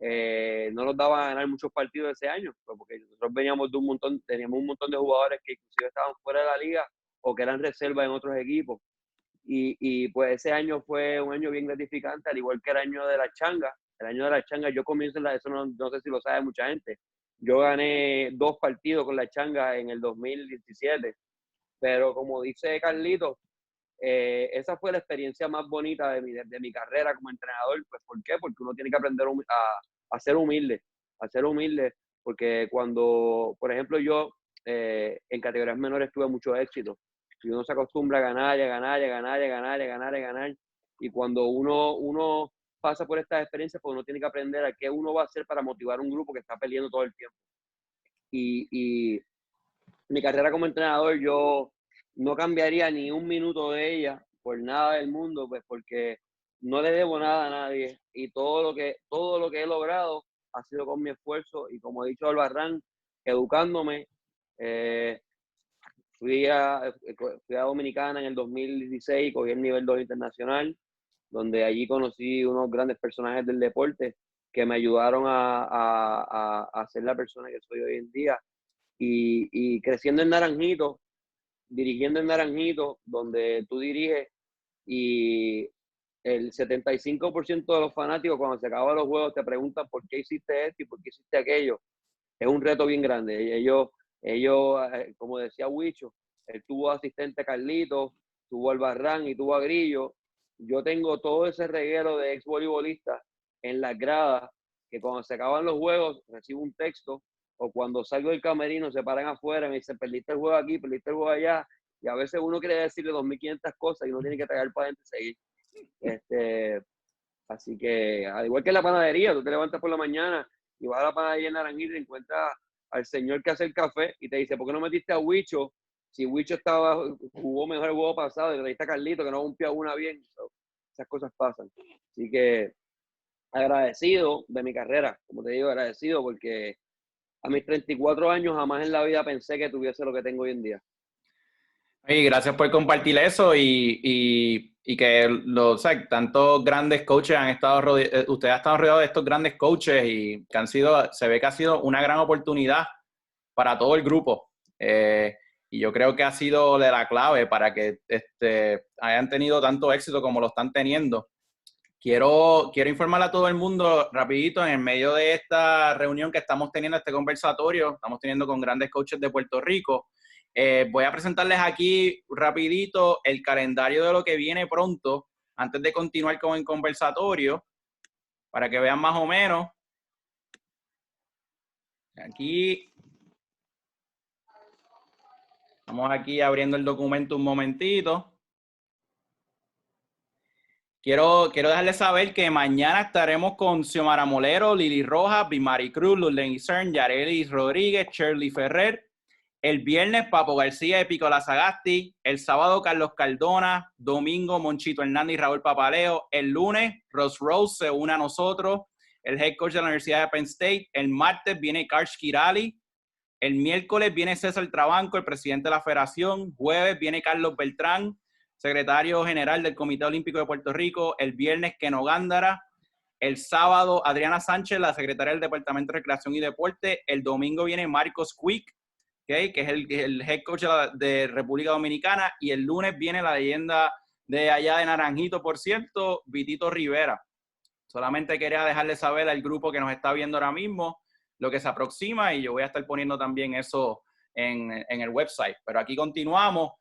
no nos daba a ganar muchos partidos ese año, pues porque nosotros veníamos de un montón, teníamos un montón de jugadores que inclusive estaban fuera de la liga o que eran reservas en otros equipos. Y pues ese año fue un año bien gratificante, al igual que el año de la changa. El año de la changa, yo comienzo en eso no sé si lo sabe mucha gente. Yo gané 2 partidos con la changa en el 2017, pero como dice Carlito, esa fue la experiencia más bonita de mi carrera como entrenador. Pues, ¿por qué? Porque uno tiene que aprender a ser humilde, porque cuando, por ejemplo, yo en categorías menores tuve mucho éxito, y uno se acostumbra a ganar, y a ganar, y a ganar, y a ganar, y a ganar, y a ganar, y cuando uno pasa por estas experiencias, pues uno tiene que aprender a qué uno va a hacer para motivar un grupo que está peleando todo el tiempo. Y mi carrera como entrenador, yo no cambiaría ni un minuto de ella por nada del mundo, pues porque no le debo nada a nadie, y todo lo que he logrado ha sido con mi esfuerzo, y como he dicho Albarrán, educándome. Fui a Dominicana en el 2016, cogí el nivel 2 internacional, donde allí conocí unos grandes personajes del deporte que me ayudaron a ser la persona que soy hoy en día. Y creciendo en Naranjito, dirigiendo en Naranjito, donde tú diriges, y el 75% de los fanáticos cuando se acaban los juegos te preguntan por qué hiciste esto y por qué hiciste aquello. Es un reto bien grande. Ellos como decía Huicho, él tuvo asistente a Carlitos, tuvo al Barran y tuvo a Grillo. Yo tengo todo ese reguero de ex voleibolistas en las gradas, que cuando se acaban los juegos recibo un texto, o cuando salgo del camerino se paran afuera y me dicen, perdiste el juego aquí, perdiste el juego allá, y a veces uno quiere decirle 2.500 cosas y uno tiene que traer para adentro y seguir. Así que, al igual que en la panadería, tú te levantas por la mañana y vas a la panadería en Naranjito y encuentras al señor que hace el café y te dice, ¿por qué no metiste a Huicho? Si Huicho jugó mejor el juego pasado, y le diste a Carlito que no rompió una bien. Esas cosas pasan. Así que agradecido de mi carrera, como te digo, agradecido porque a mis 34 años jamás en la vida pensé que tuviese lo que tengo hoy en día. Y gracias por compartir eso y que tantos grandes coaches han estado usted ha estado rodeado de estos grandes coaches y que se ve que ha sido una gran oportunidad para todo el grupo. Y yo creo que ha sido de la clave para que hayan tenido tanto éxito como lo están teniendo. Quiero informar a todo el mundo rapidito en el medio de esta reunión que estamos teniendo, este conversatorio, estamos teniendo con grandes coaches de Puerto Rico. Voy a presentarles aquí rapidito el calendario de lo que viene pronto, antes de continuar con el conversatorio, para que vean más o menos. Aquí, estamos aquí abriendo el documento un momentito. Quiero dejarles saber que mañana estaremos con Xiomara Molero, Lili Rojas, Bimari Cruz, Lulén Cern, Yareli Rodríguez, Shirley Ferrer. El viernes, Papo García de Picola Sagasti. El sábado, Carlos Cardona. Domingo, Monchito Hernández y Raúl Papaleo. El lunes, Ross Rose se une a nosotros, el head coach de la Universidad de Penn State. El martes viene Karsh Kirali. El miércoles viene César Trabanco, el presidente de la federación. Jueves viene Carlos Beltrán, secretario general del Comité Olímpico de Puerto Rico. El viernes, Keno Gándara. El sábado, Adriana Sánchez, la secretaria del Departamento de Recreación y Deporte. El domingo viene Marcos Quick, que es el head coach de República Dominicana. Y el lunes viene la leyenda de allá de Naranjito, por cierto, Vitito Rivera. Solamente quería dejarle saber al grupo que nos está viendo ahora mismo lo que se aproxima, y yo voy a estar poniendo también eso en el website. Pero aquí continuamos.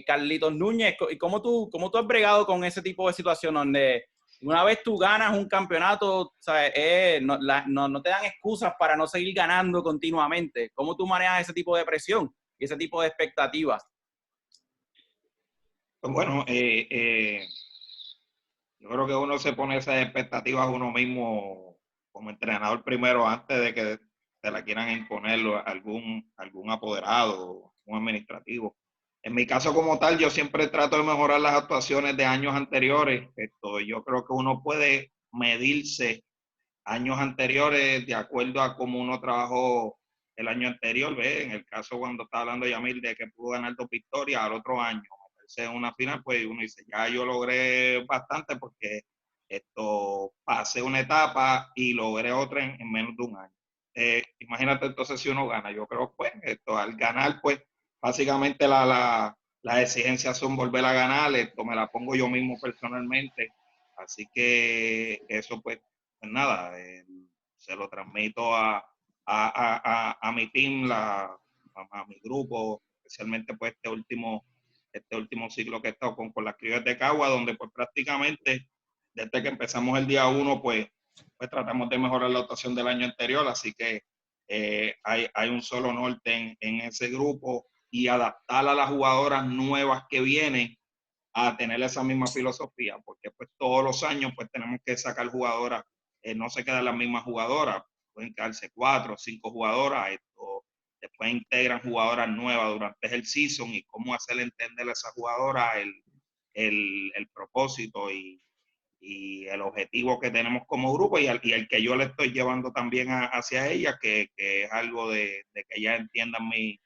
Carlitos Núñez, ¿cómo tú has bregado con ese tipo de situación donde una vez tú ganas un campeonato, ¿sabes? No te dan excusas para no seguir ganando continuamente? ¿Cómo tú manejas ese tipo de presión y ese tipo de expectativas? Bueno, yo creo que uno se pone esas expectativas uno mismo como entrenador primero, antes de que se la quieran imponer algún apoderado, un administrativo. En mi caso como tal, yo siempre trato de mejorar las actuaciones de años anteriores. Yo creo que uno puede medirse años anteriores de acuerdo a cómo uno trabajó el año anterior. ¿Ves? En el caso cuando está hablando Yamil de que pudo ganar 2 victorias, al otro año meterse en una final, pues uno dice, ya yo logré bastante porque pasé una etapa y logré otra en menos de un año. Imagínate entonces si uno gana. Yo creo pues al ganar pues básicamente las exigencias son volver a ganar. Me la pongo yo mismo personalmente. Así que eso pues nada, se lo transmito a mi team, a mi grupo, especialmente pues este último ciclo que he estado con las Criollas de Cagua, donde pues prácticamente desde que empezamos el día 1 pues tratamos de mejorar la actuación del año anterior, así que hay un solo norte en ese grupo y adaptar a las jugadoras nuevas que vienen a tener esa misma filosofía, porque pues todos los años pues tenemos que sacar jugadoras, no se quedan las mismas jugadoras, pueden quedarse 4 o 5 jugadoras, después integran jugadoras nuevas durante el season y cómo hacer entender a esa jugadora el propósito y el objetivo que tenemos como grupo y el que yo le estoy llevando también hacia ella, que es algo de que ellas entiendan mi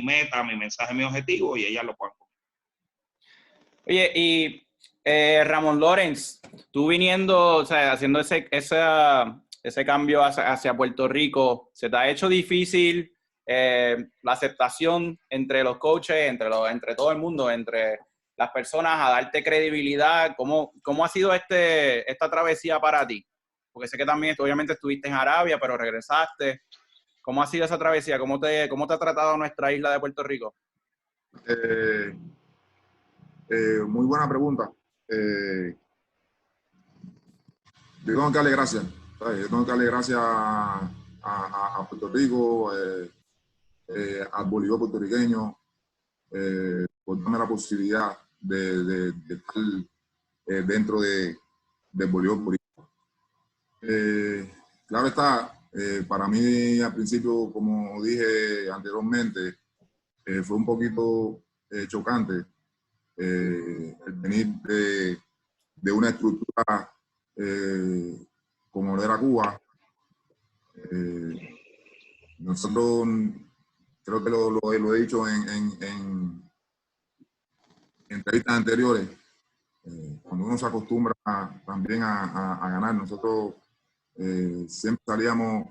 meta, mi mensaje, mi objetivo y ellas lo puedan cumplir. Oye, y Ramón Lorenz, tú viniendo, o sea, haciendo ese cambio hacia Puerto Rico, ¿se te ha hecho difícil la aceptación entre los coaches, entre todo el mundo, entre las personas, a darte credibilidad? ¿Cómo ha sido esta travesía para ti? Porque sé que también, obviamente, estuviste en Arabia, pero regresaste. ¿Cómo ha sido esa travesía? ¿Cómo te ha tratado nuestra isla de Puerto Rico? Muy buena pregunta. Yo tengo que darle gracias. ¿Sabes? Yo tengo que darle gracias a Puerto Rico, al voleibol puertorriqueño, por darme la posibilidad de estar dentro del voleibol puertorriqueño. Claro está, para mí al principio, como dije anteriormente, fue un poquito chocante el venir de una estructura como lo era Cuba. Nosotros, creo que lo he dicho en entrevistas anteriores, cuando uno se acostumbra también a ganar, nosotros siempre salíamos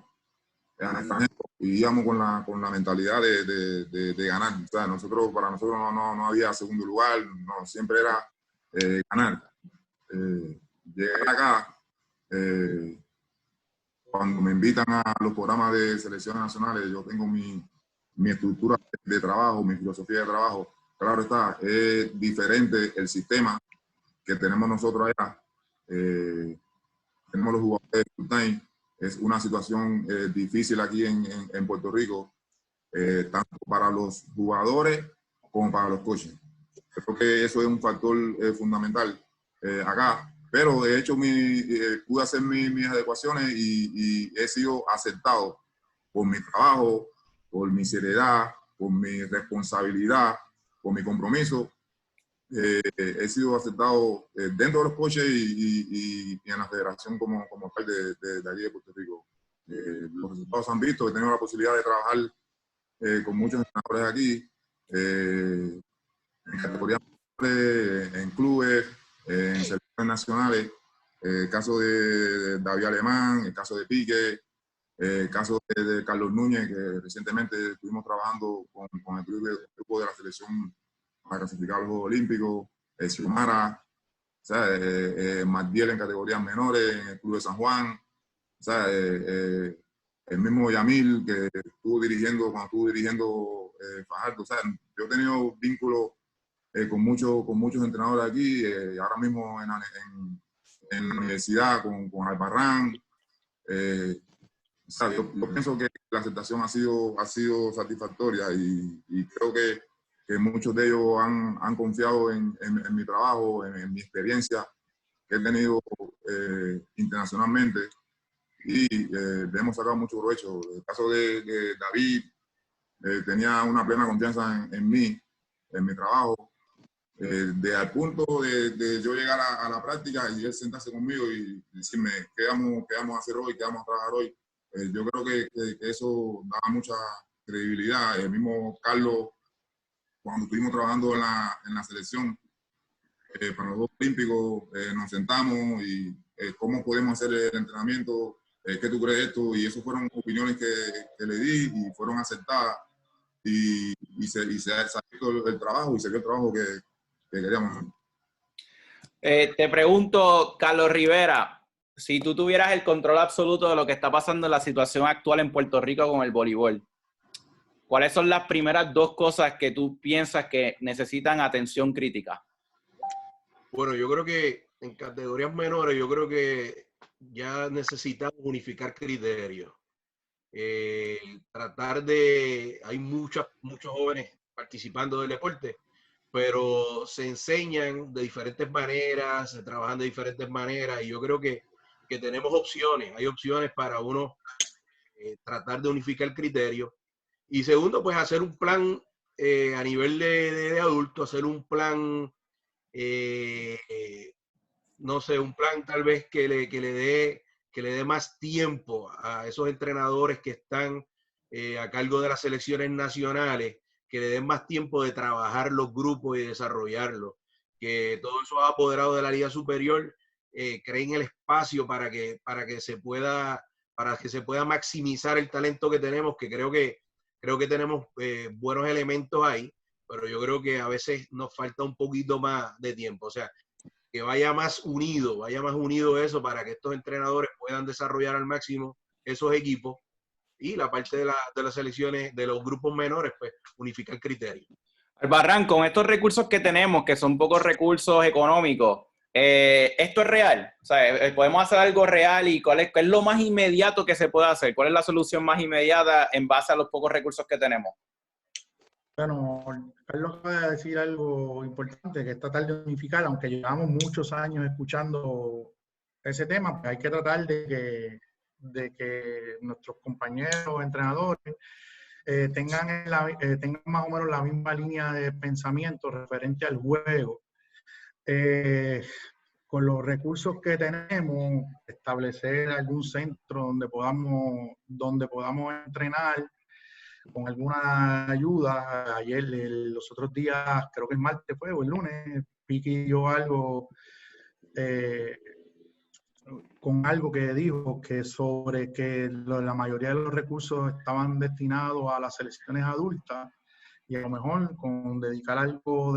al extranjero y íbamos con la mentalidad de ganar. O sea, para nosotros no había segundo lugar, no, siempre era ganar. Llegar acá, cuando me invitan a los programas de selecciones nacionales, yo tengo mi estructura de trabajo, mi filosofía de trabajo. Claro está, es diferente el sistema que tenemos nosotros allá. Tenemos los jugadores full time. Es una situación difícil aquí en Puerto Rico, tanto para los jugadores como para los coaches. Creo que eso es un factor fundamental acá. Pero he hecho pude hacer mis adecuaciones y he sido aceptado por mi trabajo, por mi seriedad, por mi responsabilidad, por mi compromiso. He sido aceptado dentro de los coaches y en la federación como tal de allí de Puerto Rico. Los resultados se han visto, he tenido la posibilidad de trabajar con muchos entrenadores aquí, en categorías, en clubes, en selecciones nacionales. El caso de David Alemán, el caso de Pique, el caso de Carlos Núñez, que recientemente estuvimos trabajando con el grupo de la selección para clasificar a los Juegos Olímpicos, Xiomara, Magdiel en categorías menores, en el Club de San Juan, el mismo Yamil que estuvo dirigiendo cuando estuvo dirigiendo Fajardo. O sea, yo he tenido vínculos con muchos entrenadores aquí, ahora mismo en la universidad con Albarrán. Yo pienso que la aceptación ha sido satisfactoria y creo que muchos de ellos han confiado en mi trabajo, en mi experiencia que he tenido internacionalmente y le hemos sacado mucho provecho. El caso de David tenía una plena confianza en mí en mi trabajo. Al punto de yo llegar a la práctica y él sentarse conmigo y decirme qué vamos a hacer hoy, qué vamos a trabajar hoy. Yo creo que eso da mucha credibilidad. El mismo Carlos, cuando estuvimos trabajando en la selección para los Juegos Olímpicos, nos sentamos y cómo podemos hacer el entrenamiento, qué tú crees de esto, y eso fueron opiniones que le di y fueron aceptadas y se hizo el trabajo y se vio el trabajo que queríamos hacer. Te pregunto, Carlos Rivera, si tú tuvieras el control absoluto de lo que está pasando en la situación actual en Puerto Rico con el voleibol, ¿cuáles son las primeras dos cosas que tú piensas que necesitan atención crítica? Bueno, yo creo que en categorías menores, yo creo que ya necesitamos unificar criterios. Hay muchos jóvenes participando del deporte, pero se enseñan de diferentes maneras, se trabajan de diferentes maneras, y yo creo que tenemos opciones. Hay opciones para uno tratar de unificar el criterio. Y segundo, pues hacer un plan a nivel de adulto, hacer un plan, no sé, un plan tal vez que le dé más tiempo a esos entrenadores que están a cargo de las selecciones nacionales, que le den más tiempo de trabajar los grupos y desarrollarlos, que todos esos apoderados de la Liga Superior creen el espacio para que se pueda maximizar el talento que tenemos, que creo que tenemos buenos elementos ahí, pero yo creo que a veces nos falta un poquito más de tiempo. O sea, que vaya más unido eso para que estos entrenadores puedan desarrollar al máximo esos equipos, y la parte de las selecciones, de los grupos menores, pues unificar criterios. Albarrán, con estos recursos que tenemos, que son pocos recursos económicos, ¿esto es real? O sea, ¿podemos hacer algo real? ¿Y cuál es lo más inmediato que se puede hacer? ¿Cuál es la solución más inmediata en base a los pocos recursos que tenemos? Bueno, Carlos acaba de decir algo importante, que es tratar de unificar, aunque llevamos muchos años escuchando ese tema, pues hay que tratar de que nuestros compañeros entrenadores tengan más o menos la misma línea de pensamiento referente al juego. Con los recursos que tenemos, establecer algún centro donde podamos entrenar con alguna ayuda. Ayer, los otros días, creo que el martes fue o el lunes, Piqui dio algo con algo que dijo que sobre que la mayoría de los recursos estaban destinados a las selecciones adultas, y a lo mejor con dedicar algo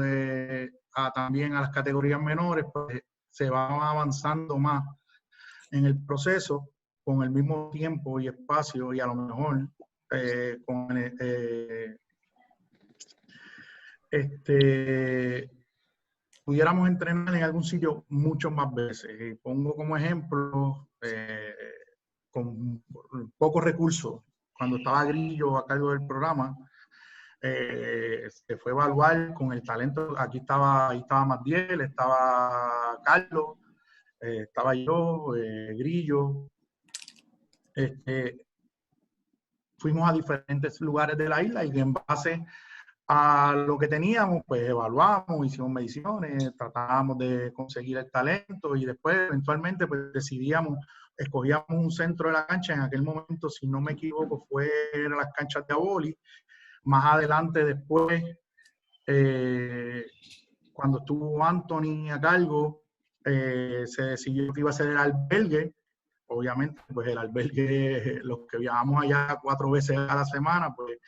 también a las categorías menores, pues se va avanzando más en el proceso con el mismo tiempo y espacio, y a lo mejor pudiéramos entrenar en algún sitio muchas más veces. Y pongo como ejemplo, con pocos recursos, cuando estaba Grillo a cargo del programa, se fue a evaluar con el talento. Ahí estaba Magdiel, estaba Carlos, estaba yo, Grillo. Fuimos a diferentes lugares de la isla y en base a lo que teníamos, pues evaluamos, hicimos mediciones, tratábamos de conseguir el talento y después eventualmente pues escogíamos un centro de la cancha. En aquel momento, si no me equivoco, fue las canchas de Aboli. Más adelante, después, cuando estuvo Anthony a cargo, se decidió que iba a ser el albergue. Obviamente, pues el albergue, los que viajamos allá 4 veces a la semana, pues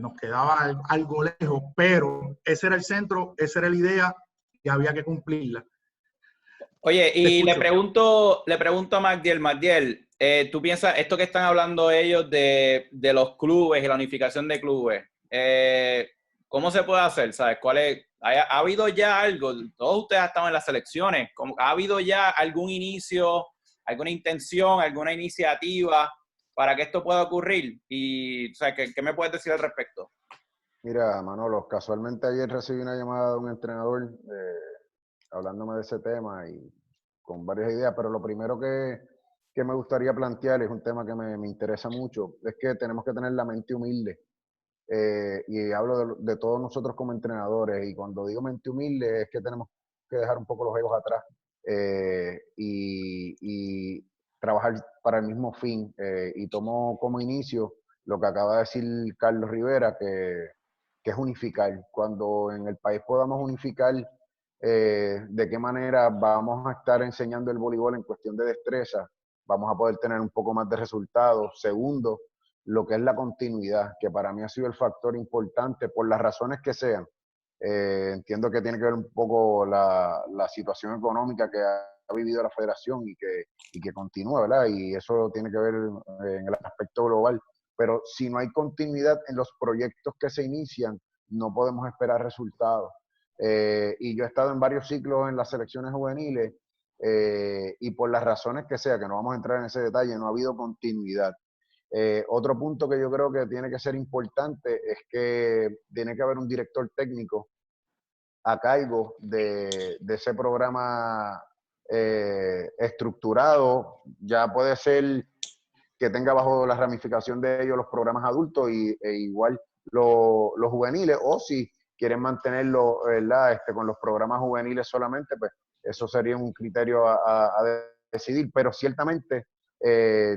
nos quedaba algo lejos, pero ese era el centro, esa era la idea y había que cumplirla. Oye, y le pregunto a Magdiel, ¿tú piensas esto que están hablando ellos de los clubes y la unificación de clubes? ¿Cómo se puede hacer? ¿Sabes? ¿Ha habido ya algo? Todos ustedes han estado en las selecciones. ¿Ha habido ya algún inicio, alguna intención, alguna iniciativa para que esto pueda ocurrir? Y, o sea, ¿qué me puedes decir al respecto? Mira, Manolo, casualmente ayer recibí una llamada de un entrenador hablándome de ese tema y con varias ideas, pero lo primero que me gustaría plantear, es un tema que me interesa mucho, es que tenemos que tener la mente humilde. y hablo de todos nosotros como entrenadores, y cuando digo mente humilde es que tenemos que dejar un poco los egos atrás y trabajar para el mismo fin. Y tomo como inicio lo que acaba de decir Carlos Rivera, que es unificar. Cuando en el país podamos unificar de qué manera vamos a estar enseñando el voleibol en cuestión de destreza, vamos a poder tener un poco más de resultados. Segundo, lo que es la continuidad, que para mí ha sido el factor importante por las razones que sean. Entiendo que tiene que ver un poco la situación económica que ha vivido la federación y que continúa, ¿verdad? Y eso tiene que ver en el aspecto global. Pero si no hay continuidad en los proyectos que se inician, no podemos esperar resultados. Y yo he estado en varios ciclos en las selecciones juveniles y por las razones que sea, que no vamos a entrar en ese detalle, no ha habido continuidad. Otro punto que yo creo que tiene que ser importante es que tiene que haber un director técnico a cargo de ese programa estructurado. Ya puede ser que tenga bajo la ramificación de ellos los programas adultos e igual los juveniles, o si quieren mantenerlo, ¿verdad? Con los programas juveniles solamente, pues eso sería un criterio a decidir, pero ciertamente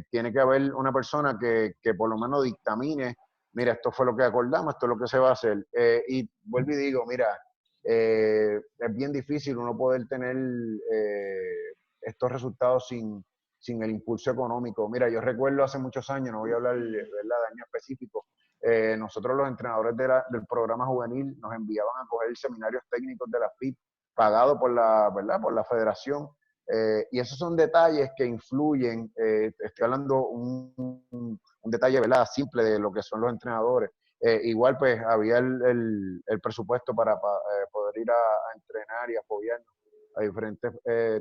tiene que haber una persona que por lo menos dictamine, mira, esto fue lo que acordamos, esto es lo que se va a hacer. Y vuelvo y digo, mira, es bien difícil uno poder tener estos resultados sin el impulso económico. Mira, yo recuerdo hace muchos años, no voy a hablar, ¿verdad?, de años específicos, nosotros los entrenadores del programa juvenil nos enviaban a coger seminarios técnicos de la FIP pagados por ¿verdad?, por la federación. Y esos son detalles que influyen, estoy hablando un detalle, ¿verdad?, simple de lo que son los entrenadores. Igual pues había el presupuesto para poder ir a entrenar y apoyarnos a diferentes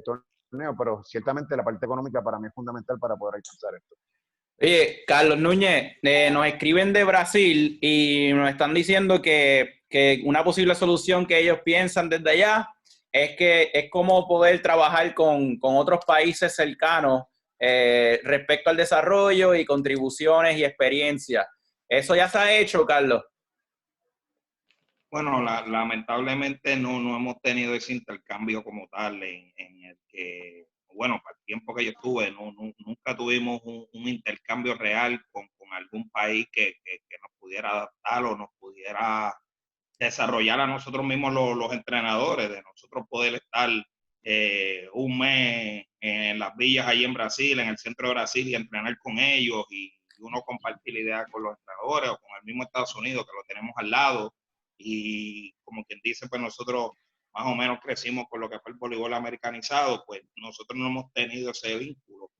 torneos, pero ciertamente la parte económica para mí es fundamental para poder alcanzar esto. Oye, Carlos Núñez, nos escriben de Brasil y nos están diciendo que una posible solución que ellos piensan desde allá es que es como poder trabajar con otros países cercanos respecto al desarrollo y contribuciones y experiencias. ¿Eso ya se ha hecho, Carlos? Bueno, lamentablemente no hemos tenido ese intercambio como tal en el que, bueno, para el tiempo que yo estuve, nunca tuvimos un intercambio real con algún país que nos pudiera adaptar o nos pudiera desarrollar a nosotros mismos los entrenadores, de nosotros poder estar un mes en las villas ahí en Brasil, en el centro de Brasil, y entrenar con ellos y uno compartir ideas con los entrenadores o con el mismo Estados Unidos, que lo tenemos al lado. Y como quien dice, pues nosotros más o menos crecimos con lo que fue el voleibol americanizado, pues nosotros no hemos tenido ese vínculo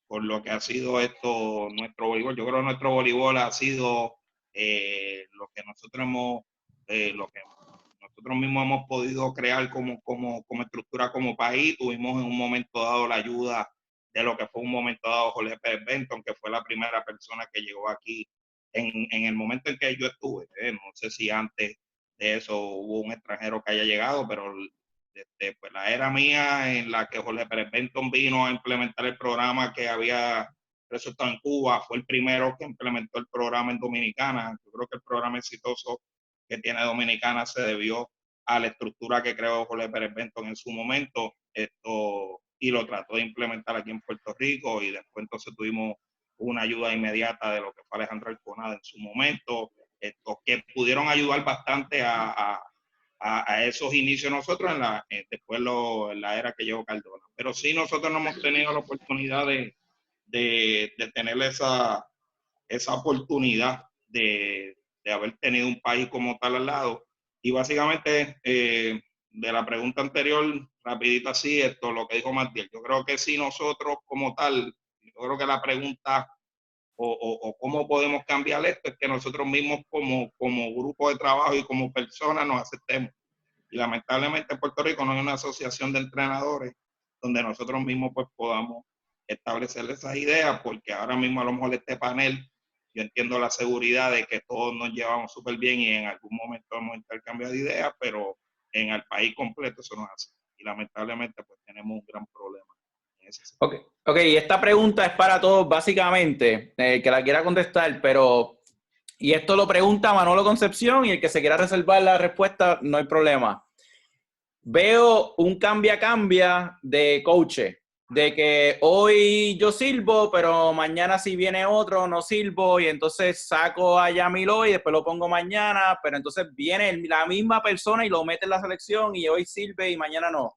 por lo que ha sido esto nuestro voleibol. Yo creo que nuestro voleibol ha sido lo que nosotros mismos hemos podido crear como estructura como país. Tuvimos en un momento dado la ayuda de lo que fue un momento dado Jorge Pérez Benton, que fue la primera persona que llegó aquí en el momento en que yo estuve. No sé si antes de eso hubo un extranjero que haya llegado, pero desde pues, la era mía en la que Jorge Pérez Benton vino a implementar el programa que había resultado en Cuba, fue el primero que implementó el programa en Dominicana. Yo creo que el programa exitoso que tiene Dominicana se debió a la estructura que creó Jorge Pérez Benton en su momento, y lo trató de implementar aquí en Puerto Rico, y después entonces tuvimos una ayuda inmediata de lo que fue Alejandro Alconada en su momento, que pudieron ayudar bastante a esos inicios nosotros después en la era que llegó Cardona. Pero sí, nosotros no hemos tenido la oportunidad de tener esa oportunidad de haber tenido un país como tal al lado. Y básicamente, de la pregunta anterior, rapidito así, lo que dijo Martiel, yo creo que sí, nosotros como tal, yo creo que la pregunta o cómo podemos cambiar esto es que nosotros mismos como grupo de trabajo y como personas nos aceptemos. Y lamentablemente en Puerto Rico no hay una asociación de entrenadores donde nosotros mismos pues podamos establecer esas ideas, porque ahora mismo a lo mejor este panel, yo entiendo la seguridad de que todos nos llevamos súper bien y en algún momento hemos intercambiado ideas, pero en el país completo eso no es así. Y lamentablemente pues tenemos un gran problema en ese sentido. Ok, esta pregunta es para todos básicamente, que la quiera contestar, pero Y esto lo pregunta Manolo Concepción, y el que se quiera reservar la respuesta, no hay problema. Veo un cambia de coaches, de que hoy yo sirvo, pero mañana si viene otro no sirvo, y entonces saco a Yamil hoy, después lo pongo mañana, pero entonces viene la misma persona y lo mete en la selección y hoy sirve y mañana no.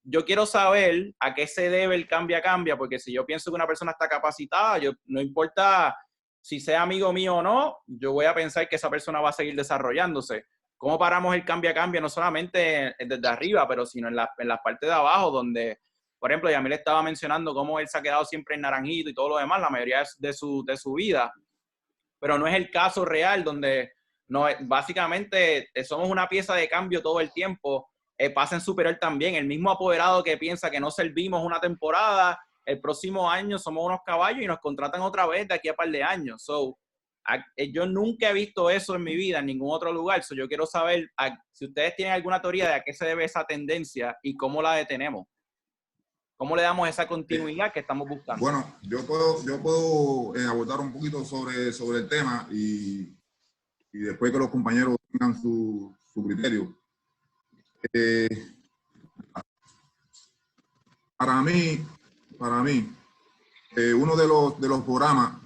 Yo quiero saber a qué se debe el cambia, porque si yo pienso que una persona está capacitada, no importa si sea amigo mío o no, yo voy a pensar que esa persona va a seguir desarrollándose. ¿Cómo paramos el cambia? No solamente desde arriba, pero sino en la parte de abajo, donde, por ejemplo, Yamil estaba mencionando cómo él se ha quedado siempre en Naranjito y todo lo demás, la mayoría de su vida, pero no es el caso real, donde no, básicamente somos una pieza de cambio todo el tiempo. Pasa en superior también, el mismo apoderado que piensa que no servimos una temporada, el próximo año somos unos caballos y nos contratan otra vez de aquí a par de años. Yo nunca he visto eso en mi vida en ningún otro lugar. Yo quiero saber si ustedes tienen alguna teoría de a qué se debe esa tendencia y cómo la detenemos. ¿Cómo le damos esa continuidad que estamos buscando? Bueno, yo puedo abordar un poquito sobre el tema y después que los compañeros tengan su criterio. Para mí, uno de los programas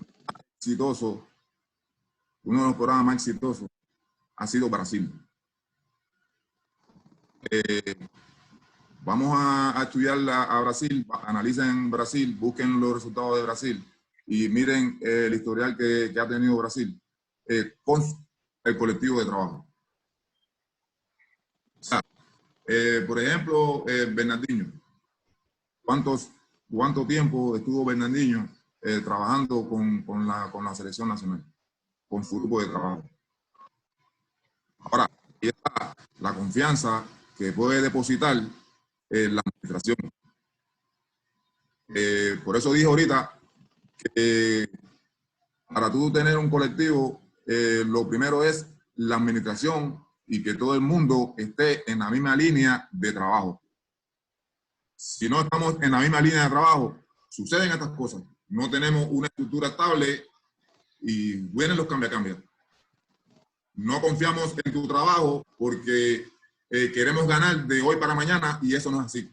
exitosos, más exitosos ha sido Brasil. Vamos a estudiar a Brasil, analicen Brasil, busquen los resultados de Brasil y miren el historial que ha tenido Brasil con el colectivo de trabajo. O sea, por ejemplo, Bernardinho. ¿Cuánto tiempo estuvo Bernardinho trabajando con la selección nacional, con su grupo de trabajo? Ahora, ahí está la confianza que puede depositar la administración. Por eso dije ahorita que para tú tener un colectivo, lo primero es la administración y que todo el mundo esté en la misma línea de trabajo. Si no estamos en la misma línea de trabajo, suceden estas cosas. No tenemos una estructura estable y vienen los cambia. No confiamos en tu trabajo porque queremos ganar de hoy para mañana y eso no es así.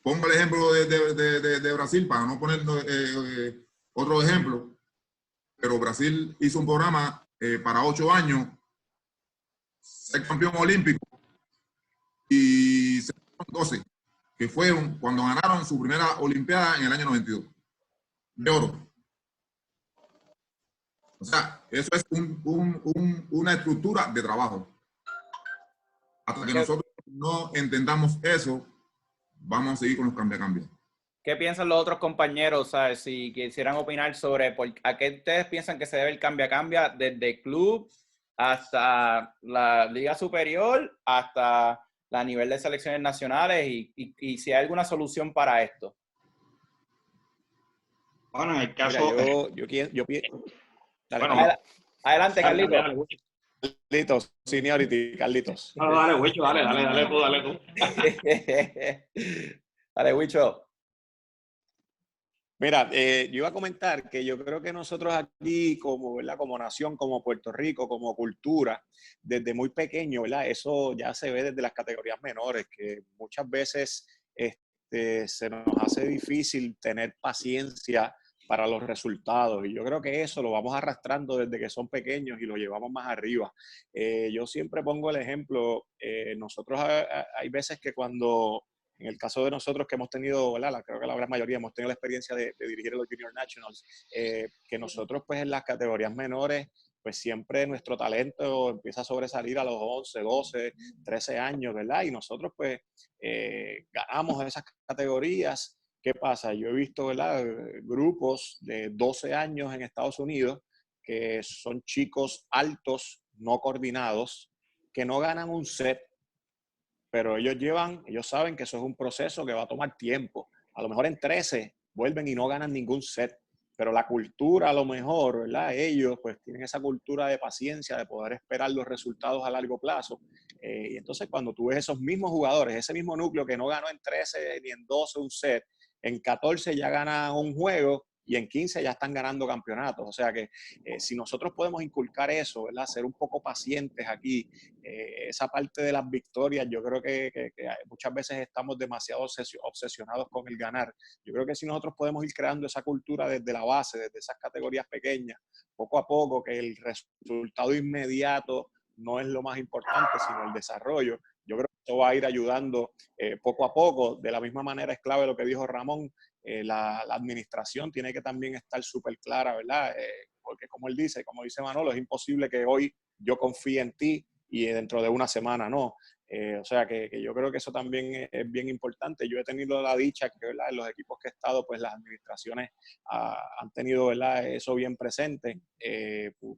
Pongo el ejemplo de Brasil para no poner otro ejemplo, pero Brasil hizo un programa para 8 años, ser campeón olímpico y se fueron 12, que fueron cuando ganaron su primera olimpiada en el año 92, de oro. O sea, eso es una estructura de trabajo. Hasta que nosotros no entendamos eso, vamos a seguir con los cambia. ¿Qué piensan los otros compañeros? ¿Sabes? Si quisieran opinar sobre a qué ustedes piensan que se debe el cambia desde club hasta la liga superior, hasta la nivel de selecciones nacionales y si hay alguna solución para esto. Bueno, en el caso... Mira, yo pienso... Bueno, adelante, Carlitos. Carlitos, seniority, Carlitos. Dale, Wicho, dale tú. Dale, Wicho. Mira, yo iba a comentar que yo creo que nosotros aquí, como nación, como Puerto Rico, como cultura, desde muy pequeño, ¿verdad? Eso ya se ve desde las categorías menores, que muchas veces se nos hace difícil tener paciencia para los resultados. Y yo creo que eso lo vamos arrastrando desde que son pequeños y lo llevamos más arriba. Yo siempre pongo el ejemplo, nosotros hay veces que cuando... En el caso de nosotros que hemos tenido, ¿verdad? Creo que la gran mayoría hemos tenido la experiencia de dirigir los Junior Nationals, que nosotros pues en las categorías menores, pues siempre nuestro talento empieza a sobresalir a los 11, 12, 13 años, ¿verdad? Y nosotros pues ganamos esas categorías. ¿Qué pasa? Yo he visto, ¿verdad? Grupos de 12 años en Estados Unidos que son chicos altos, no coordinados, que no ganan un set, pero ellos saben que eso es un proceso que va a tomar tiempo. A lo mejor en 13 vuelven y no ganan ningún set, pero la cultura a lo mejor, ¿verdad? Ellos pues tienen esa cultura de paciencia, de poder esperar los resultados a largo plazo. Y entonces cuando tú ves esos mismos jugadores, ese mismo núcleo que no ganó en 13 ni en 12 un set, en 14 ya gana un juego, y en 15 ya están ganando campeonatos. O sea que si nosotros podemos inculcar eso, ¿verdad? Ser un poco pacientes aquí, esa parte de las victorias, yo creo que muchas veces estamos demasiado obsesionados con el ganar. Yo creo que si nosotros podemos ir creando esa cultura desde la base, desde esas categorías pequeñas, poco a poco, que el resultado inmediato no es lo más importante, sino el desarrollo. Yo creo que esto va a ir ayudando poco a poco. De la misma manera es clave lo que dijo Ramón, la administración tiene que también estar súper clara, ¿verdad? Porque como él dice, como dice Manolo, es imposible que hoy yo confíe en ti y dentro de una semana no. O sea que yo creo que eso también es bien importante. Yo he tenido la dicha que, ¿verdad?, en los equipos que he estado, pues las administraciones han tenido, ¿verdad?, eso bien presente.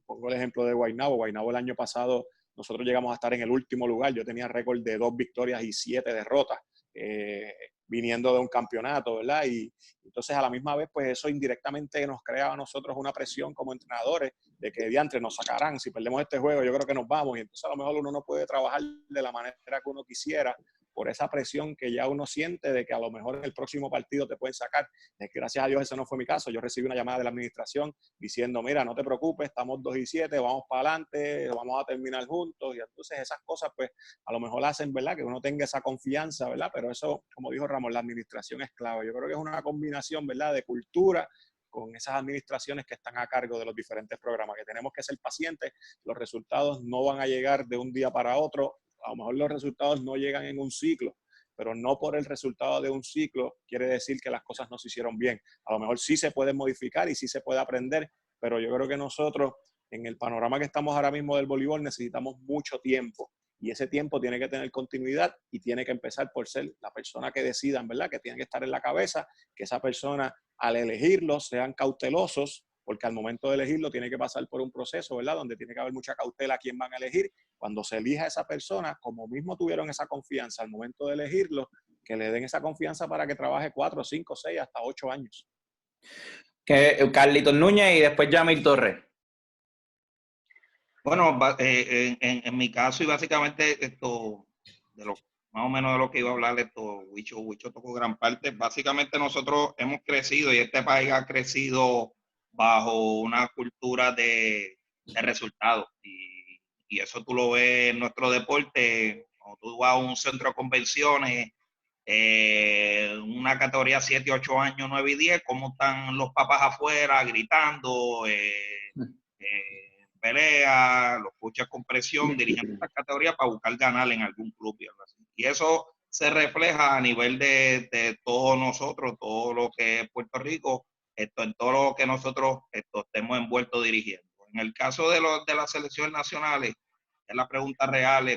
Pongo el ejemplo de Guaynabo. Guaynabo el año pasado nosotros llegamos a estar en el último lugar. Yo tenía récord de 2 victorias y 7 derrotas, viniendo de un campeonato, ¿verdad? Y entonces a la misma vez, pues eso indirectamente nos crea a nosotros una presión como entrenadores de que diantre nos sacarán. Si perdemos este juego, yo creo que nos vamos. Y entonces a lo mejor uno no puede trabajar de la manera que uno quisiera por esa presión que ya uno siente de que a lo mejor en el próximo partido te pueden sacar. Es que gracias a Dios ese no fue mi caso. Yo recibí una llamada de la administración diciendo, mira, no te preocupes, estamos 2-7, vamos para adelante, vamos a terminar juntos. Y entonces esas cosas, pues, a lo mejor hacen, ¿verdad?, que uno tenga esa confianza, ¿verdad? Pero eso, como dijo Ramón, la administración es clave. Yo creo que es una combinación, ¿verdad?, de cultura con esas administraciones que están a cargo de los diferentes programas, que tenemos que ser pacientes. Los resultados no van a llegar de un día para otro. A lo mejor los resultados no llegan en un ciclo, pero no por el resultado de un ciclo quiere decir que las cosas no se hicieron bien. A lo mejor sí se puede modificar y sí se puede aprender, pero yo creo que nosotros, en el panorama que estamos ahora mismo del voleibol, necesitamos mucho tiempo. Y ese tiempo tiene que tener continuidad y tiene que empezar por ser la persona que decidan, ¿verdad?, que tiene que estar en la cabeza, que esa persona al elegirlo sean cautelosos, porque al momento de elegirlo tiene que pasar por un proceso, ¿verdad?, donde tiene que haber mucha cautela a quién van a elegir. Cuando se elija a esa persona, como mismo tuvieron esa confianza al momento de elegirlo, que le den esa confianza para que trabaje 4, 5, 6, hasta 8 años. Carlitos Núñez y después Yamil Torres. Bueno, en mi caso, y básicamente esto, más o menos de lo que iba a hablar, Huicho tocó gran parte. Básicamente nosotros hemos crecido y este país ha crecido bajo una cultura de resultados. Y eso tú lo ves en nuestro deporte, cuando tú vas a un centro de convenciones, una categoría 7, 8 años, 9 y 10, cómo están los papás afuera gritando, pelea, los coaches con presión, dirigiendo esta categoría para buscar ganar en algún club y algo así. Y eso se refleja a nivel de todos nosotros, todo lo que es Puerto Rico, en todo lo que nosotros estemos envueltos dirigiendo. En el caso de las selecciones nacionales, es la pregunta real,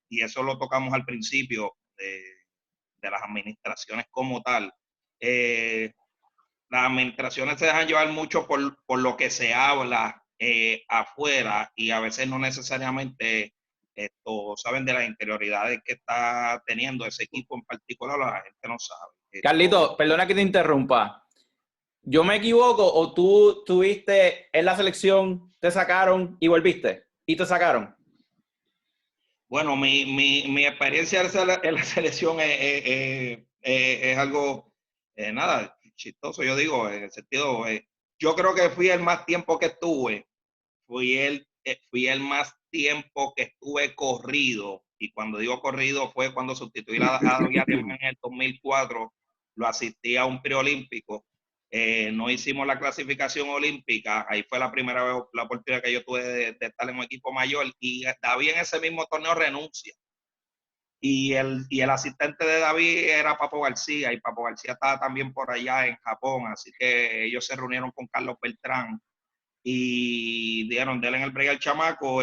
y eso lo tocamos al principio de las administraciones como tal. Las administraciones se dejan llevar mucho por lo que se habla afuera y a veces no necesariamente saben de las interioridades que está teniendo ese equipo en particular, la gente no sabe. Carlito, perdona que te interrumpa. ¿Yo me equivoco o tú estuviste en la selección, te sacaron y volviste? ¿Y te sacaron? Bueno, mi experiencia en la selección es algo, nada, chistoso, yo digo, en el sentido, yo creo que fui el más tiempo que estuve, fui el más tiempo que estuve corrido, y cuando digo corrido fue cuando sustituí a David Alemán en el 2004, lo asistí a un preolímpico, no hicimos la clasificación olímpica, ahí fue la primera vez, la oportunidad que yo tuve de estar en un equipo mayor, y David en ese mismo torneo renuncia. Y el asistente de David era Papo García, y Papo García estaba también por allá en Japón, así que ellos se reunieron con Carlos Beltrán y dieron de él en el break al chamaco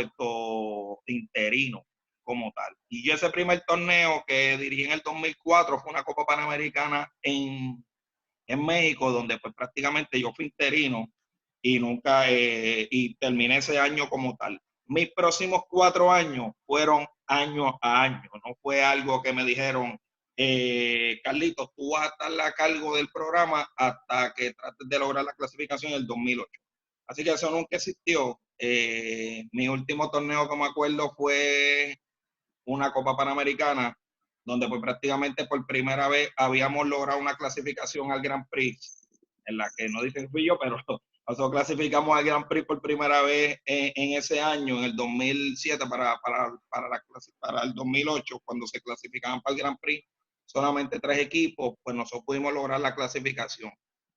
interino como tal. Y yo ese primer torneo que dirigí en el 2004 fue una Copa Panamericana en México, donde pues prácticamente yo fui interino y nunca, y terminé ese año como tal. Mis próximos 4 años fueron año a año, no fue algo que me dijeron, Carlitos, tú vas a estar a cargo del programa hasta que trates de lograr la clasificación en el 2008. Así que eso nunca existió. Mi último torneo que me acuerdo fue una Copa Panamericana, donde pues prácticamente por primera vez habíamos logrado una clasificación al Grand Prix en la que no dicen que fui yo, pero nosotros clasificamos al Grand Prix por primera vez en ese año, en el 2007, para el 2008, cuando se clasificaban para el Grand Prix solamente 3 equipos, pues nosotros pudimos lograr la clasificación.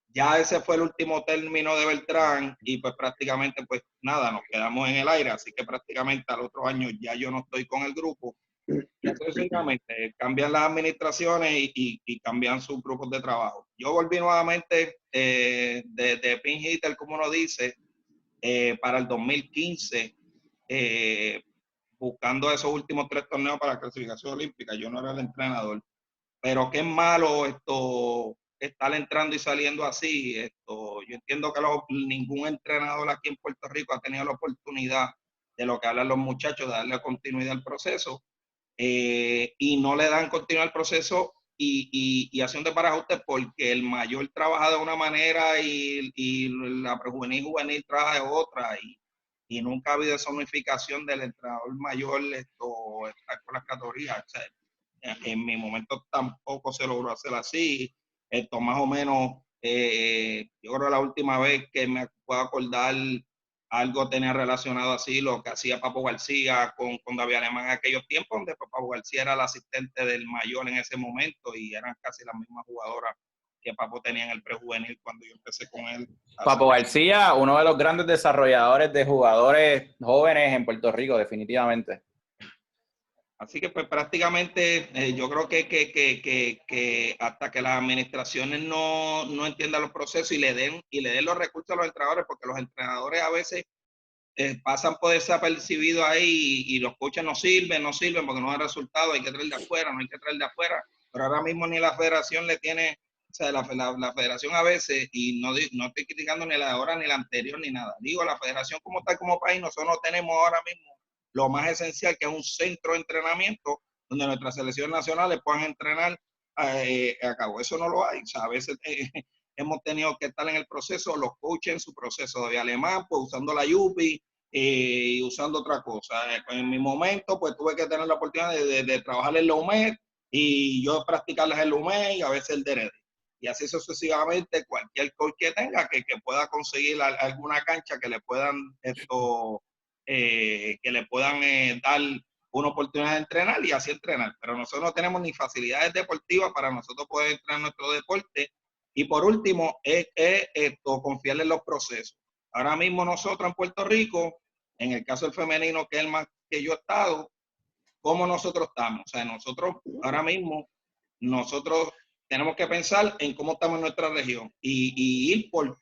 Ya ese fue el último término de Beltrán y pues prácticamente pues nada, nos quedamos en el aire, así que prácticamente al otro año ya yo no estoy con el grupo. Y sencillamente cambian las administraciones y cambian sus grupos de trabajo. Yo volví nuevamente de pin hitter, como uno dice, para el 2015, buscando esos últimos 3 torneos para la clasificación olímpica. Yo no era el entrenador, pero qué malo estar entrando y saliendo así. Yo entiendo que ningún entrenador aquí en Puerto Rico ha tenido la oportunidad de lo que hablan los muchachos, de darle continuidad al proceso. Y no le dan continuidad al proceso y haciendo desbarajuste porque el mayor trabaja de una manera y la prejuvenil juvenil trabaja de otra y nunca ha habido esa unificación del entrenador mayor con las categorías. O sea, en mi momento tampoco se logró hacer así. Esto más o menos, yo creo que la última vez que me puedo acordar algo tenía relacionado así lo que hacía Papo García con David Alemán en aquellos tiempos, donde Papo García era el asistente del mayor en ese momento y eran casi las mismas jugadoras que Papo tenía en el prejuvenil cuando yo empecé con él. Papo García, uno de los grandes desarrolladores de jugadores jóvenes en Puerto Rico, definitivamente. Así que pues prácticamente yo creo que hasta que las administraciones no entiendan los procesos y le den los recursos a los entrenadores, porque los entrenadores a veces pasan por desapercibidos ahí y los coaches no sirven porque no hay resultados, hay que traer de afuera, no hay que traer de afuera, pero ahora mismo ni la federación le tiene, o sea, la federación a veces, y no estoy criticando ni la de ahora ni la anterior ni nada, digo, la federación como tal, como país, nosotros no tenemos ahora mismo lo más esencial, que es un centro de entrenamiento donde nuestras selecciones nacionales puedan entrenar a cabo. Eso no lo hay. O sea, a veces hemos tenido que estar en el proceso, los coaches en su proceso de alemán, pues usando la Yupi y usando otra cosa. En mi momento, pues tuve que tener la oportunidad de trabajar en la UMED y yo practicarles el UMED y a veces el DRD. Y así sucesivamente, cualquier coach que tenga que pueda conseguir alguna cancha que le puedan dar una oportunidad de entrenar y así entrenar. Pero nosotros no tenemos ni facilidades deportivas para nosotros poder entrenar nuestro deporte. Y por último, es confiarle en los procesos. Ahora mismo nosotros en Puerto Rico, en el caso del femenino, que es el más que yo he estado, ¿cómo nosotros estamos? O sea, nosotros ahora mismo, nosotros tenemos que pensar en cómo estamos en nuestra región y ir por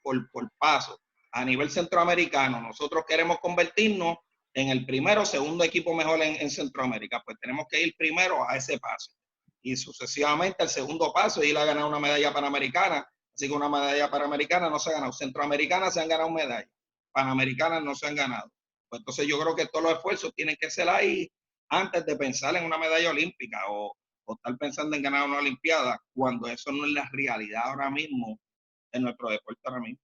paso. A nivel centroamericano, nosotros queremos convertirnos en el primero o segundo equipo mejor en Centroamérica, pues tenemos que ir primero a ese paso y sucesivamente el segundo paso ir a ganar una medalla panamericana. Así que una medalla panamericana no se ha ganado, centroamericana se han ganado medallas, panamericanas no se han ganado. Pues entonces yo creo que todos los esfuerzos tienen que ser ahí antes de pensar en una medalla olímpica o estar pensando en ganar una olimpiada, cuando eso no es la realidad ahora mismo en nuestro deporte ahora mismo.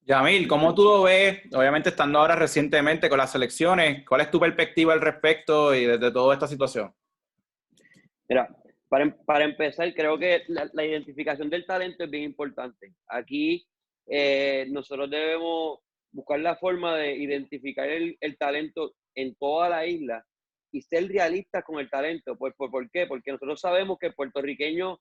Yamil, ¿cómo tú lo ves? Obviamente estando ahora recientemente con las selecciones, ¿cuál es tu perspectiva al respecto y desde toda esta situación? Mira, para empezar, creo que la identificación del talento es bien importante. Aquí nosotros debemos buscar la forma de identificar el talento en toda la isla y ser realistas con el talento. ¿Por qué? Porque nosotros sabemos que el puertorriqueño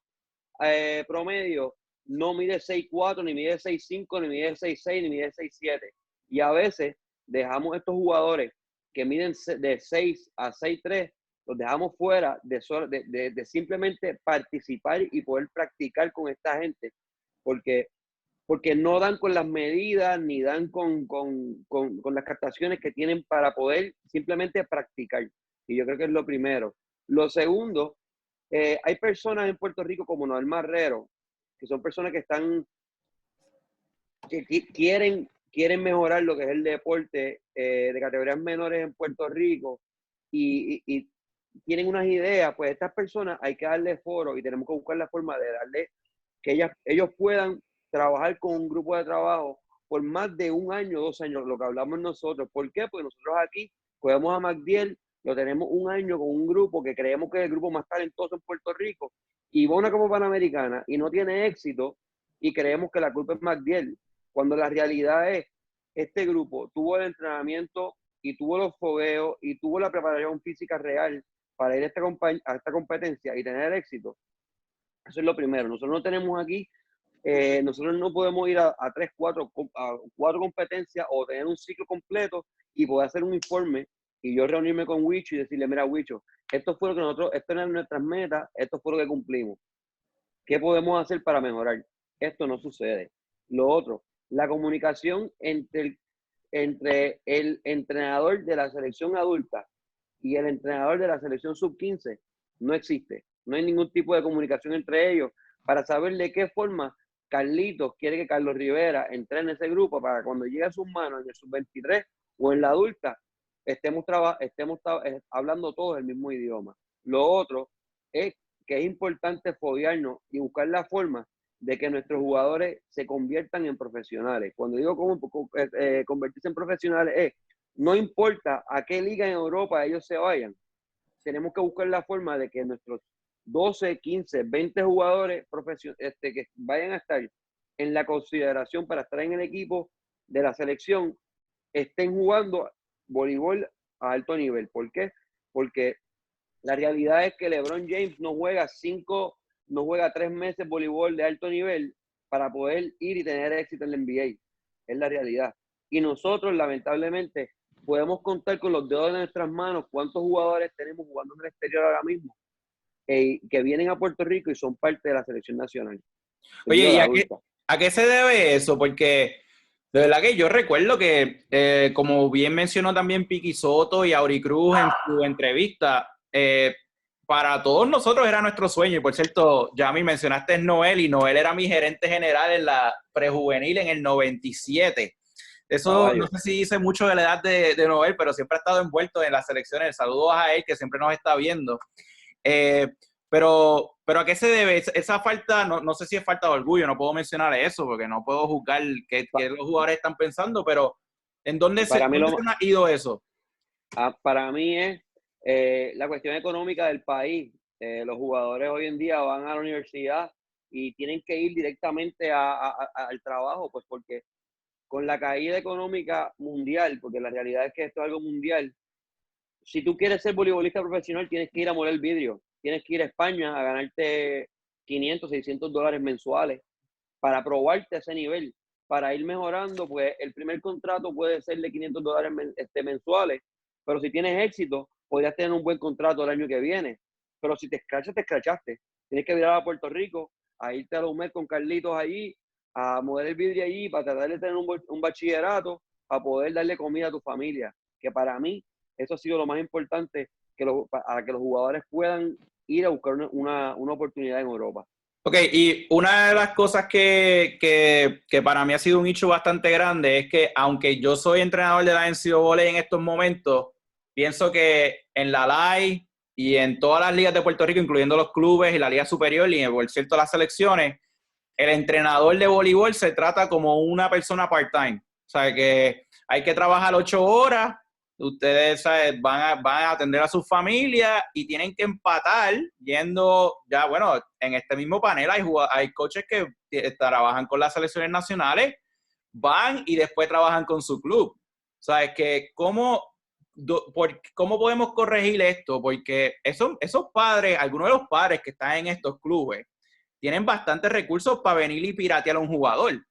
promedio no mide 6'4", ni mide 6'5", ni mide 6'6", ni mide 6'7". Y a veces dejamos estos jugadores que miden de 6 a 6'3", los dejamos fuera de simplemente participar y poder practicar con esta gente. Porque no dan con las medidas, ni dan con las captaciones que tienen para poder simplemente practicar. Y yo creo que es lo primero. Lo segundo, hay personas en Puerto Rico como Noel Marrero, que son personas que quieren mejorar lo que es el deporte de categorías menores en Puerto Rico y tienen unas ideas. Pues a estas personas hay que darle foro y tenemos que buscar la forma de darle que ellos puedan trabajar con un grupo de trabajo por más de 1 año, 2 años, lo que hablamos nosotros. ¿Por qué? Porque nosotros aquí cogemos a MacDiel, lo tenemos 1 año con un grupo que creemos que es el grupo más talentoso en Puerto Rico, y va a una Copa Panamericana y no tiene éxito, y creemos que la culpa es McDill, cuando la realidad es, este grupo tuvo el entrenamiento y tuvo los fogueos y tuvo la preparación física real para ir a esta competencia y tener éxito. Eso es lo primero. Nosotros no tenemos aquí, nosotros no podemos ir a 4 competencias o tener un ciclo completo y poder hacer un informe y yo reunirme con Wicho y decirle, mira, Wicho, esto fue lo que nosotros, esto eran nuestras metas, esto fue lo que cumplimos. ¿Qué podemos hacer para mejorar? Esto no sucede. Lo otro, la comunicación entre el entrenador de la selección adulta y el entrenador de la selección sub-15 no existe. No hay ningún tipo de comunicación entre ellos para saber de qué forma Carlitos quiere que Carlos Rivera entre en ese grupo para cuando llegue a sus manos en el sub-23 o en la adulta, estemos hablando todos el mismo idioma. Lo otro es que es importante foguearnos y buscar la forma de que nuestros jugadores se conviertan en profesionales. Cuando digo convertirse en profesionales es, no importa a qué liga en Europa ellos se vayan, tenemos que buscar la forma de que nuestros 12, 15, 20 jugadores que vayan a estar en la consideración para estar en el equipo de la selección estén jugando voleibol a alto nivel. ¿Por qué? Porque la realidad es que LeBron James no juega 3 meses voleibol de alto nivel para poder ir y tener éxito en la NBA. Es la realidad. Y nosotros, lamentablemente, podemos contar con los dedos de nuestras manos cuántos jugadores tenemos jugando en el exterior ahora mismo que vienen a Puerto Rico y son parte de la selección nacional. Oye, ¿y a qué se debe eso? Porque de verdad que yo recuerdo que, como bien mencionó también Piqui Soto y Auri Cruz en su entrevista, para todos nosotros era nuestro sueño. Y por cierto, ya me mencionaste Noel, y Noel era mi gerente general en la prejuvenil en el 97. Eso no sé si dice mucho de la edad de Noel, pero siempre ha estado envuelto en las selecciones. Saludos a él, que siempre nos está viendo. Pero ¿a qué se debe esa falta? No sé si es falta de orgullo, no puedo mencionar eso porque no puedo juzgar qué los jugadores están pensando, pero ¿en dónde se ha ido eso? Para mí es la cuestión económica del país. Los jugadores hoy en día van a la universidad y tienen que ir directamente al trabajo, pues porque con la caída económica mundial, porque la realidad es que esto es algo mundial, si tú quieres ser voleibolista profesional, tienes que ir a moler vidrio. Tienes que ir a España a ganarte 500, 600 dólares mensuales para probarte a ese nivel. Para ir mejorando, pues el primer contrato puede ser de 500 dólares mensuales, pero si tienes éxito, podrías tener un buen contrato el año que viene. Pero si te escrachas, te escrachaste. Tienes que virar a Puerto Rico, a irte a la UMED con Carlitos allí, a mover el vidrio allí, para tratar de tener un bachillerato, para poder darle comida a tu familia. Que para mí, eso ha sido lo más importante, para que los jugadores puedan ir a buscar una oportunidad en Europa. Ok, y una de las cosas que para mí ha sido un hecho bastante grande es que, aunque yo soy entrenador de la NCAA en estos momentos, pienso que en la LAI y en todas las ligas de Puerto Rico, incluyendo los clubes y la liga superior y por cierto las selecciones, el entrenador de voleibol se trata como una persona part-time. O sea, que hay que trabajar 8 horas, ustedes, ¿sabes?, van a atender a su familia y tienen que empatar yendo, ya bueno, en este mismo panel hay coaches que trabajan con las selecciones nacionales, van y después trabajan con su club. ¿Sabes? Que ¿cómo podemos corregir esto? Porque esos padres, algunos de los padres que están en estos clubes, tienen bastantes recursos para venir y piratear a un jugador,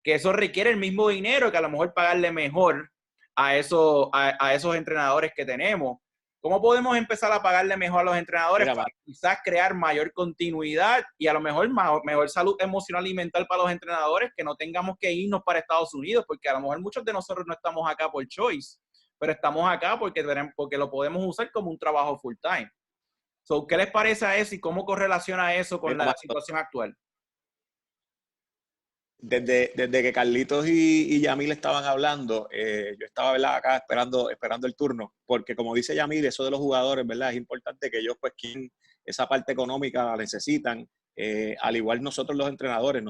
que eso requiere el mismo dinero, que a lo mejor pagarle mejor a esos entrenadores que tenemos. ¿Cómo podemos empezar a pagarle mejor a los entrenadores para quizás crear mayor continuidad y a lo mejor mejor salud emocional y mental para los entrenadores, que no tengamos que irnos para Estados Unidos? Porque a lo mejor muchos de nosotros no estamos acá por choice, pero estamos acá porque lo podemos usar como un trabajo full time. So, ¿qué les parece a eso y cómo correlaciona eso con la situación actual? Desde que Carlitos y Yamil estaban hablando, yo estaba, ¿verdad?, acá esperando el turno, porque como dice Yamil, eso de los jugadores, ¿verdad?, es importante que ellos, pues, esa parte económica la necesitan, al igual nosotros los entrenadores,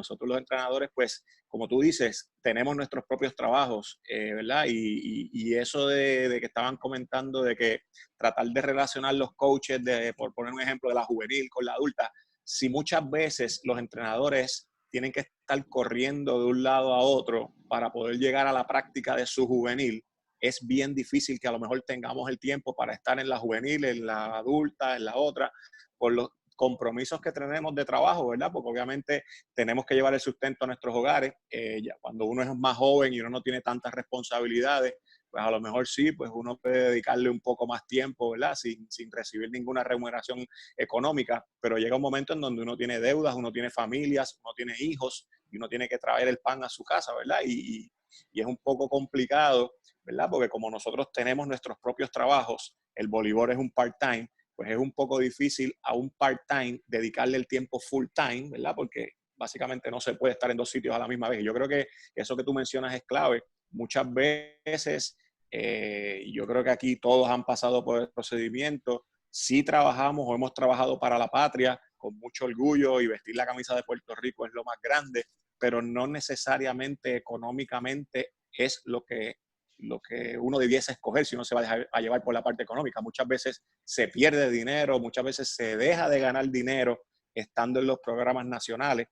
pues, como tú dices, tenemos nuestros propios trabajos, ¿verdad? Y eso de que estaban comentando de que tratar de relacionar los coaches, por poner un ejemplo, de la juvenil con la adulta, si muchas veces los entrenadores tienen que estar corriendo de un lado a otro para poder llegar a la práctica de su juvenil, es bien difícil que a lo mejor tengamos el tiempo para estar en la juvenil, en la adulta, en la otra, por los compromisos que tenemos de trabajo, ¿verdad? Porque obviamente tenemos que llevar el sustento a nuestros hogares. Ya cuando uno es más joven y uno no tiene tantas responsabilidades, pues a lo mejor sí, pues uno puede dedicarle un poco más tiempo, ¿verdad? Sin recibir ninguna remuneración económica, pero llega un momento en donde uno tiene deudas, uno tiene familias, uno tiene hijos y uno tiene que traer el pan a su casa, ¿verdad? Y es un poco complicado, ¿verdad? Porque como nosotros tenemos nuestros propios trabajos, el voleibol es un part-time, pues es un poco difícil a un part-time dedicarle el tiempo full-time, ¿verdad? Porque básicamente no se puede estar en dos sitios a la misma vez. Y yo creo que eso que tú mencionas es clave. Muchas veces, yo creo que aquí todos han pasado por el procedimiento. Sí trabajamos o hemos trabajado para la patria con mucho orgullo y vestir la camisa de Puerto Rico es lo más grande, pero no necesariamente económicamente es lo que uno debiese escoger si uno se va a llevar por la parte económica. Muchas veces se pierde dinero, muchas veces se deja de ganar dinero estando en los programas nacionales.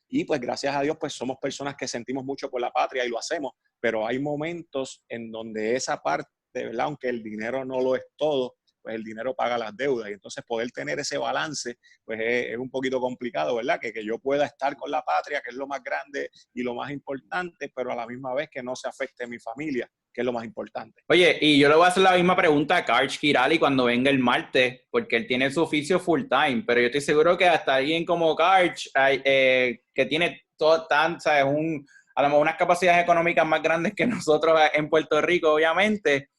Y pues gracias a Dios pues somos personas que sentimos mucho por la patria y lo hacemos, pero hay momentos en donde esa parte, ¿verdad? Aunque el dinero no lo es todo, pues el dinero paga las deudas y entonces poder tener ese balance pues es un poquito complicado, ¿verdad? Que yo pueda estar con la patria, que es lo más grande y lo más importante, pero a la misma vez que no se afecte mi familia, que es lo más importante. Oye, y yo le voy a hacer la misma pregunta a Karch Kirali cuando venga el martes, porque él tiene su oficio full time, pero yo estoy seguro que hasta alguien como Karch, que tiene ¿sabes? A lo mejor unas capacidades económicas más grandes que nosotros en Puerto Rico, obviamente,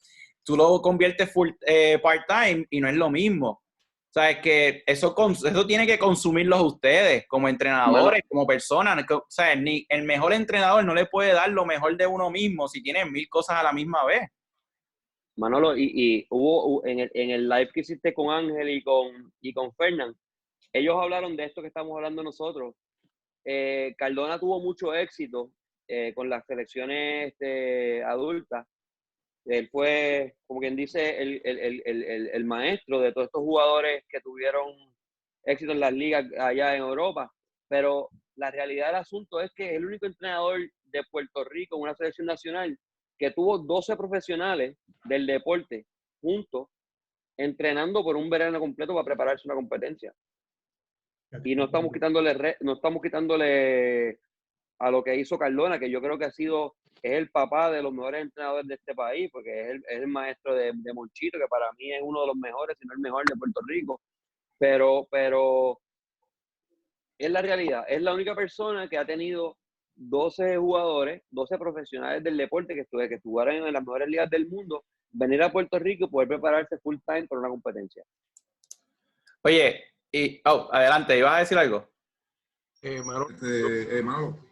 tú lo conviertes full part-time y no es lo mismo. O sea, es que eso tiene que consumirlos ustedes como entrenadores, como personas. O sea, ni el mejor entrenador no le puede dar lo mejor de uno mismo si tiene 1000 cosas a la misma vez. Manolo, y hubo en el live que hiciste con Ángel y con Fernán, ellos hablaron de esto que estamos hablando nosotros. Cardona tuvo mucho éxito con las selecciones adultas. Él fue, como quien dice, el maestro de todos estos jugadores que tuvieron éxito en las ligas allá en Europa. Pero la realidad del asunto es que es el único entrenador de Puerto Rico en una selección nacional que tuvo 12 profesionales del deporte juntos entrenando por un verano completo para prepararse una competencia. Y no estamos quitándole a lo que hizo Cardona, que yo creo que es el papá de los mejores entrenadores de este país, porque es el maestro de Monchito, que para mí es uno de los mejores, si no el mejor de Puerto Rico. Pero es la realidad. Es la única persona que ha tenido 12 jugadores, 12 profesionales del deporte que estuvieran en las mejores ligas del mundo, venir a Puerto Rico y poder prepararse full time para una competencia. Oye, adelante, ¿ibas a decir algo? Manolo,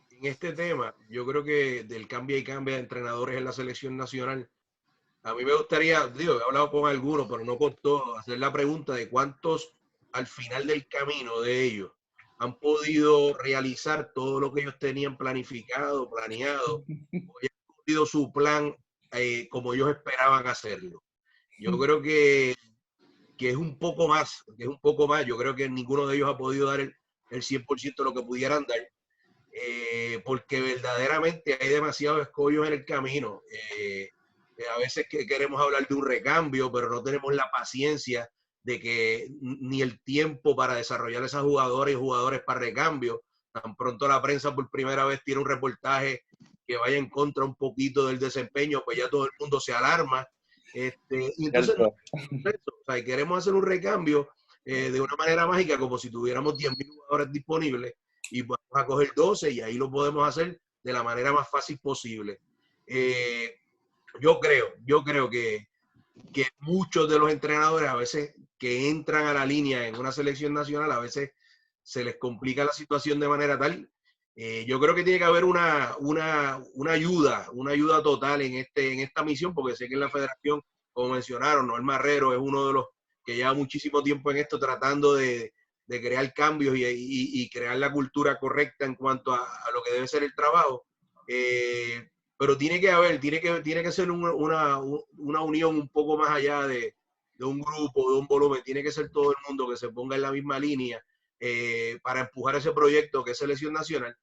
en este tema, yo creo que del cambia y cambia de entrenadores en la selección nacional, a mí me gustaría, he hablado con algunos, pero no con todos, hacer la pregunta de cuántos al final del camino de ellos han podido realizar todo lo que ellos tenían planificado, planeado, o han cumplido su plan como ellos esperaban hacerlo. Yo creo que es un poco más, yo creo que ninguno de ellos ha podido dar el 100% de lo que pudieran dar, porque verdaderamente hay demasiados escollos en el camino. A veces que queremos hablar de un recambio, pero no tenemos la paciencia de que ni el tiempo para desarrollar esas jugadoras y jugadores para recambio. Tan pronto la prensa por primera vez tiene un reportaje que vaya en contra un poquito del desempeño, pues ya todo el mundo se alarma. Y entonces queremos hacer un recambio de una manera mágica, como si tuviéramos 10,000 jugadores disponibles y vamos a coger 12 y ahí lo podemos hacer de la manera más fácil posible. Yo creo que muchos de los entrenadores a veces que entran a la línea en una selección nacional, a veces se les complica la situación de manera tal. Yo creo que tiene que haber una ayuda total en esta misión, porque sé que en la federación, como mencionaron, Noel Marrero es uno de los que lleva muchísimo tiempo en esto tratando de crear cambios y crear la cultura correcta en cuanto a lo que debe ser el trabajo. Pero tiene que ser una unión un poco más allá de un grupo, de un volumen. Tiene que ser todo el mundo que se ponga en la misma línea para empujar ese proyecto que es selección nacional.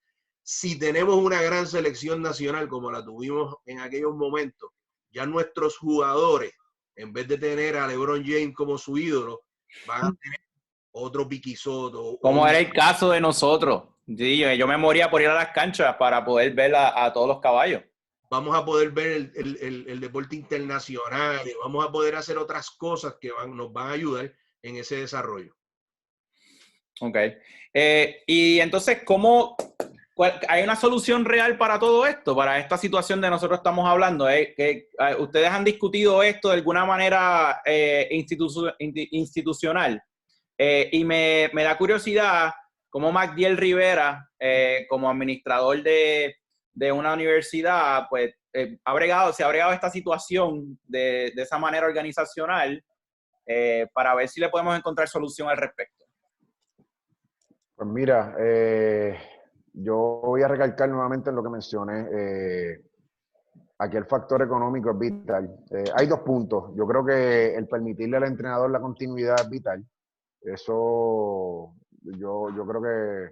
Si tenemos una gran selección nacional como la tuvimos en aquellos momentos, ya nuestros jugadores, en vez de tener a LeBron James como su ídolo, van a tener otro Piqui Soto. Como era el caso de nosotros. Sí, yo me moría por ir a las canchas para poder ver a todos los caballos. Vamos a poder ver el deporte internacional, vamos a poder hacer otras cosas que nos van a ayudar en ese desarrollo. Ok. Y entonces, ¿hay una solución real para todo esto? Para esta situación de nosotros estamos hablando. ¿Ustedes han discutido esto de alguna manera institucional? Y me da curiosidad cómo Magdiel Rivera, como administrador de una universidad, pues se ha bregado esta situación de esa manera organizacional para ver si le podemos encontrar solución al respecto. Pues mira, yo voy a recalcar nuevamente lo que mencioné. Aquí el factor económico es vital. Hay dos puntos. Yo creo que el permitirle al entrenador la continuidad es vital. Eso yo creo que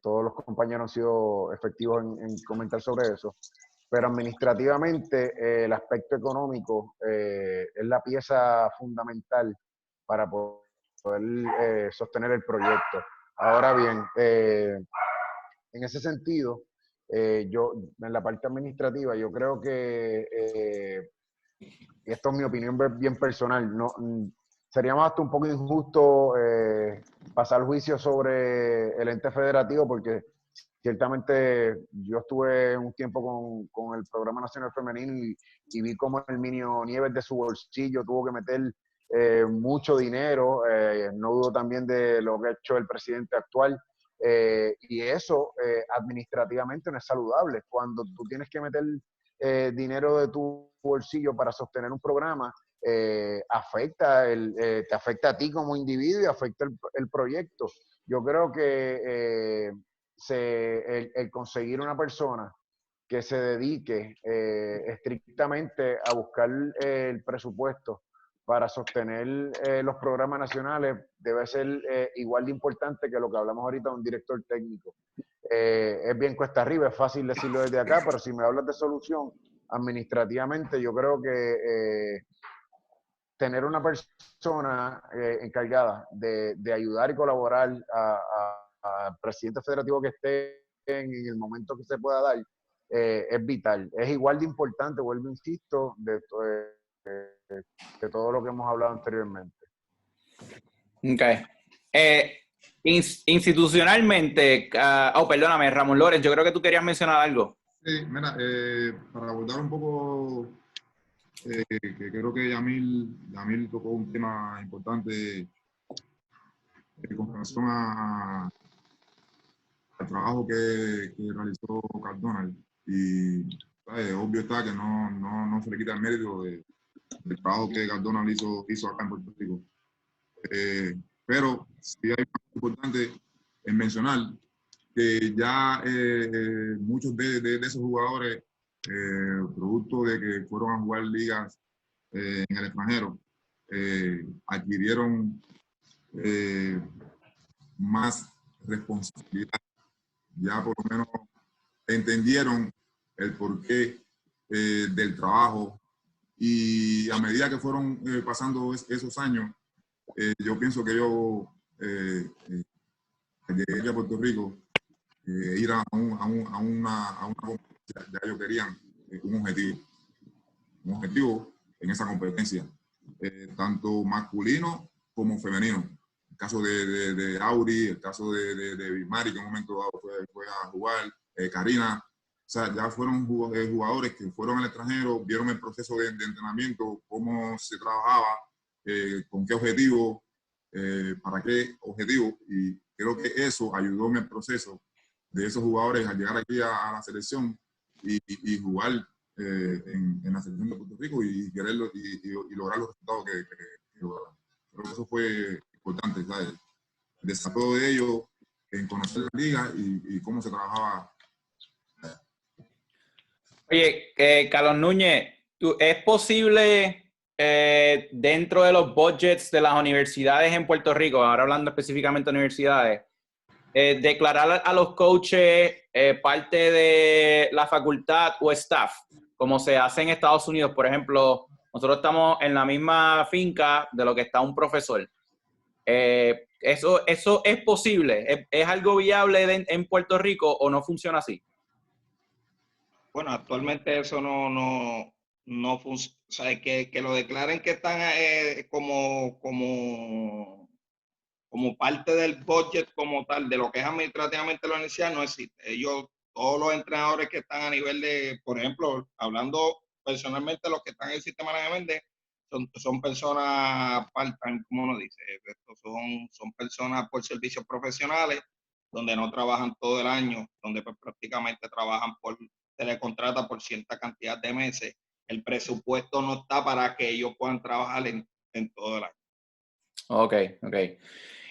todos los compañeros han sido efectivos en comentar sobre eso. Pero administrativamente el aspecto económico es la pieza fundamental para poder sostener el proyecto. Ahora bien, en ese sentido, yo en la parte administrativa, yo creo que, y esto es mi opinión bien personal, no, sería más hasta un poco injusto pasar juicio sobre el ente federativo, porque ciertamente yo estuve un tiempo con el Programa Nacional Femenino y vi cómo el Minio Nieves de su bolsillo tuvo que meter mucho dinero, no dudo también de lo que ha hecho el presidente actual, y eso administrativamente no es saludable. Cuando tú tienes que meter dinero de tu bolsillo para sostener un programa, te afecta a ti como individuo y afecta el proyecto. Yo creo que el conseguir una persona que se dedique estrictamente a buscar el presupuesto para sostener los programas nacionales debe ser igual de importante que lo que hablamos ahorita de un director técnico. Es bien cuesta arriba, es fácil decirlo desde acá, pero si me hablas de solución administrativamente, yo creo que tener una persona encargada de ayudar y colaborar al presidente federativo que esté en el momento que se pueda dar, es vital. Es igual de importante, vuelvo, insisto, de todo lo que hemos hablado anteriormente. Ok. Institucionalmente, perdóname, Ramón Lórez, yo creo que tú querías mencionar algo. Sí, mira, para abordar un poco, que creo que Yamil tocó un tema importante con relación al trabajo que realizó Cardona. Y obvio está que no se le quita el mérito del trabajo que Cardona hizo acá en Puerto Rico. Pero sí hay algo importante en mencionar que ya muchos de esos jugadores, producto de que fueron a jugar ligas en el extranjero, adquirieron más responsabilidad. Ya por lo menos entendieron el porqué del trabajo, y a medida que fueron pasando esos años, yo pienso que ellos llegué a Puerto Rico, ir a una competencia, ya ellos querían un objetivo en esa competencia, tanto masculino como femenino. El caso de Auri, el caso de Bismari, que en un momento dado fue a jugar, Karina. O sea, ya fueron jugadores que fueron al extranjero, vieron el proceso de entrenamiento, cómo se trabajaba, con qué objetivo, para qué objetivo, y creo que eso ayudó en el proceso de esos jugadores a llegar aquí a la selección y jugar en la selección de Puerto Rico y quererlo y lograr los resultados que lograron. Creo que eso fue importante, ¿sabes? El desarrollo de ellos en conocer la liga y cómo se trabajaba. Oye, Carlos Núñez, ¿es posible dentro de los budgets de las universidades en Puerto Rico, ahora hablando específicamente de universidades, declarar a los coaches parte de la facultad o staff, como se hace en Estados Unidos? Por ejemplo, nosotros estamos en la misma finca de lo que está un profesor. ¿Eso es posible? ¿Es algo viable en Puerto Rico o no funciona así? Bueno, actualmente eso no funciona. O sea, que lo declaren que están como parte del budget como tal, de lo que es administrativamente la universidad, no existe. Ellos, todos los entrenadores que están a nivel de, por ejemplo, hablando personalmente, los que están en el sistema de mente, son personas part-time, como uno dice. Estos son personas por servicios profesionales, donde no trabajan todo el año, donde pues prácticamente trabajan se les contrata por cierta cantidad de meses. El presupuesto no está para que ellos puedan trabajar en todo el año. Ok.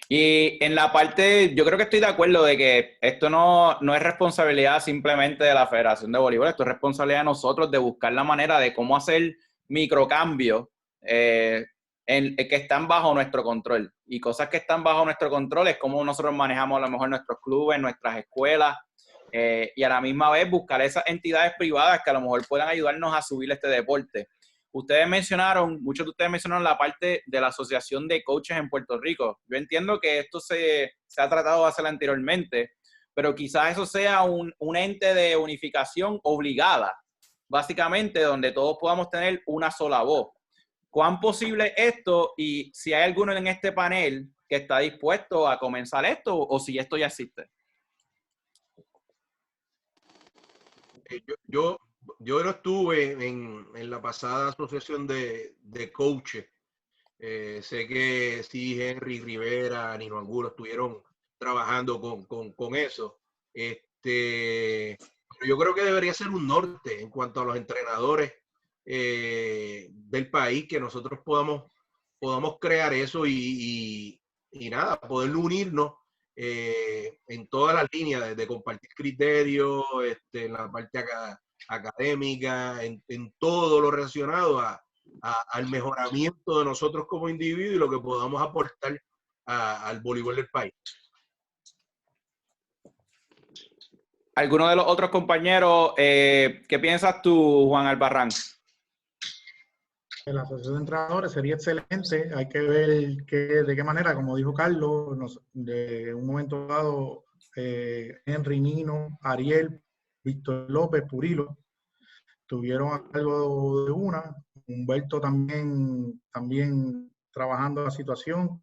Y en la parte, yo creo que estoy de acuerdo de que esto no es responsabilidad simplemente de la Federación de Voleibol, esto es responsabilidad de nosotros de buscar la manera de cómo hacer microcambios que están bajo nuestro control. Y cosas que están bajo nuestro control es cómo nosotros manejamos a lo mejor nuestros clubes, nuestras escuelas, y a la misma vez buscar esas entidades privadas que a lo mejor puedan ayudarnos a subir este deporte. Muchos de ustedes mencionaron la parte de la Asociación de Coaches en Puerto Rico. Yo entiendo que esto se ha tratado de hacer anteriormente, pero quizás eso sea un ente de unificación obligada, básicamente donde todos podamos tener una sola voz. ¿Cuán posible es esto? Y si hay alguno en este panel que está dispuesto a comenzar esto o si esto ya existe. Yo no estuve en la pasada asociación de coaches. Sé que sí, Henry Rivera, Nino Angulo estuvieron trabajando con eso. Pero yo creo que debería ser un norte en cuanto a los entrenadores del país, que nosotros podamos crear eso y nada, poder unirnos en todas las líneas de compartir criterios, en la parte académica, en todo lo relacionado al mejoramiento de nosotros como individuos y lo que podamos aportar al voleibol del país. ¿Alguno de los otros compañeros, qué piensas tú, Juan Albarrán? La asociación de entrenadores sería excelente. Hay que ver de qué manera, como dijo Carlos, de un momento dado, Henry, Nino, Ariel, Víctor López, Purilo, tuvieron algo de una. Humberto también trabajando la situación.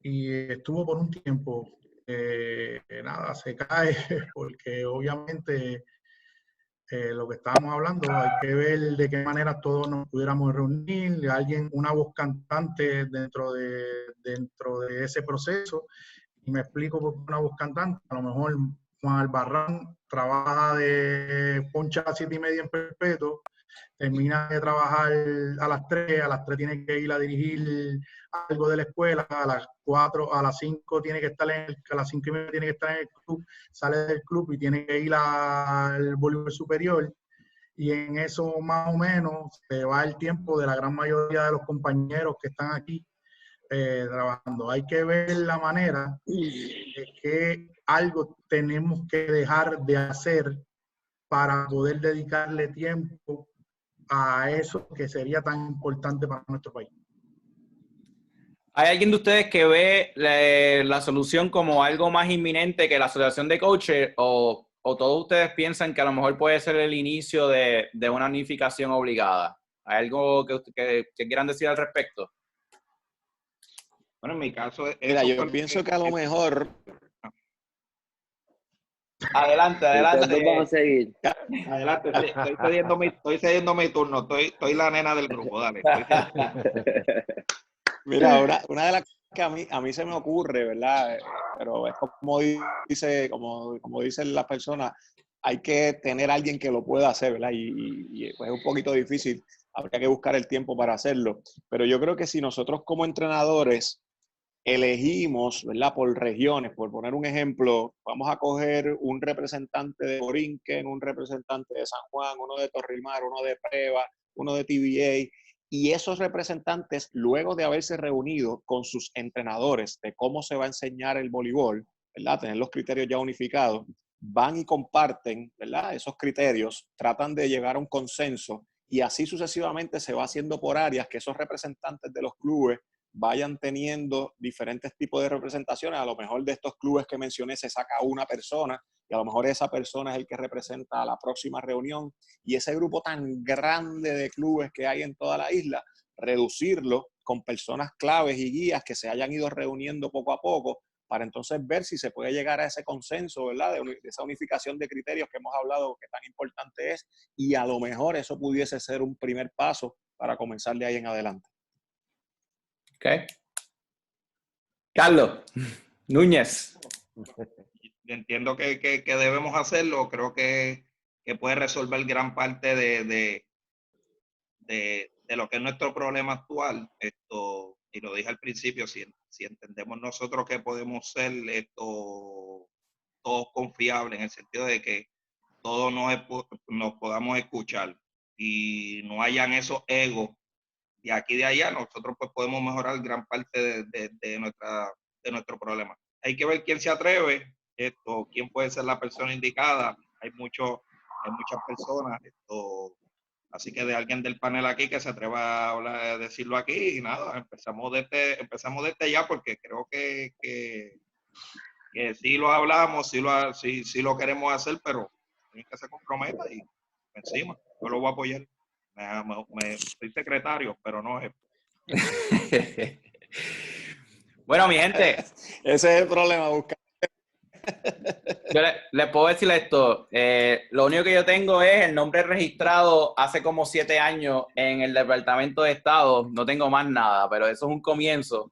Y estuvo por un tiempo. Nada, se cae porque obviamente lo que estábamos hablando, hay que ver de qué manera todos nos pudiéramos reunir, una voz cantante dentro de ese proceso. Y me explico por qué una voz cantante. A lo mejor Juan Albarrán trabaja de poncha a 7:30 en Perpetuo, termina de trabajar a las 3 tiene que ir a dirigir algo de la escuela, a las 4, a las 5 tiene que estar a las 5:30 tiene que estar en el club, sale del club y tiene que ir al voleibol superior, y en eso más o menos se va el tiempo de la gran mayoría de los compañeros que están aquí trabajando. Hay que ver la manera de que algo tenemos que dejar de hacer para poder dedicarle tiempo a eso que sería tan importante para nuestro país. ¿Hay alguien de ustedes que ve la solución como algo más inminente que la asociación de coaches o todos ustedes piensan que a lo mejor puede ser el inicio de una unificación obligada? ¿Hay algo que quieran decir al respecto? Bueno, en mi caso... Mira, yo pienso que a lo mejor... Adelante. Ustedes van a seguir. Adelante, estoy cediendo mi turno, estoy la nena del grupo, dale. Mira, una de las que a mí se me ocurre, ¿verdad? Pero es como dicen las personas, hay que tener alguien que lo pueda hacer, ¿verdad? Y pues es un poquito difícil, habría que buscar el tiempo para hacerlo. Pero yo creo que si nosotros como entrenadores elegimos, ¿verdad? Por regiones, por poner un ejemplo, vamos a coger un representante de Borinquen, un representante de San Juan, uno de Torrimar, uno de Preva, uno de TVA, y esos representantes, luego de haberse reunido con sus entrenadores de cómo se va a enseñar el voleibol, ¿verdad? Tener los criterios ya unificados, van y comparten, ¿verdad? Esos criterios, tratan de llegar a un consenso y así sucesivamente se va haciendo por áreas que esos representantes de los clubes vayan teniendo diferentes tipos de representaciones. A lo mejor de estos clubes que mencioné se saca una persona y a lo mejor esa persona es el que representa a la próxima reunión, y ese grupo tan grande de clubes que hay en toda la isla, reducirlo con personas claves y guías que se hayan ido reuniendo poco a poco para entonces ver si se puede llegar a ese consenso, ¿verdad? De esa unificación de criterios que hemos hablado que tan importante es, y a lo mejor eso pudiese ser un primer paso para comenzar de ahí en adelante. Ok. Carlos Núñez. Entiendo que debemos hacerlo. Creo que puede resolver gran parte de lo que es nuestro problema actual. Esto, y lo dije al principio, si entendemos nosotros que podemos ser todos confiables en el sentido de que todos nos podamos escuchar y no hayan esos egos de aquí y de allá, nosotros pues podemos mejorar gran parte de nuestro problema. Hay que ver quién se atreve, quién puede ser la persona indicada. Hay muchas personas, así que de alguien del panel aquí que se atreva a decirlo aquí, y nada, empezamos desde ya, porque creo que sí lo hablamos, sí lo queremos hacer, pero alguien que se comprometa y encima, yo lo voy a apoyar. Soy secretario, pero no jefe. Bueno, mi gente. Ese es el problema, buscar. Yo les puedo decir esto. Lo único que yo tengo es el nombre registrado hace como 7 años en el Departamento de Estado. No tengo más nada, pero eso es un comienzo.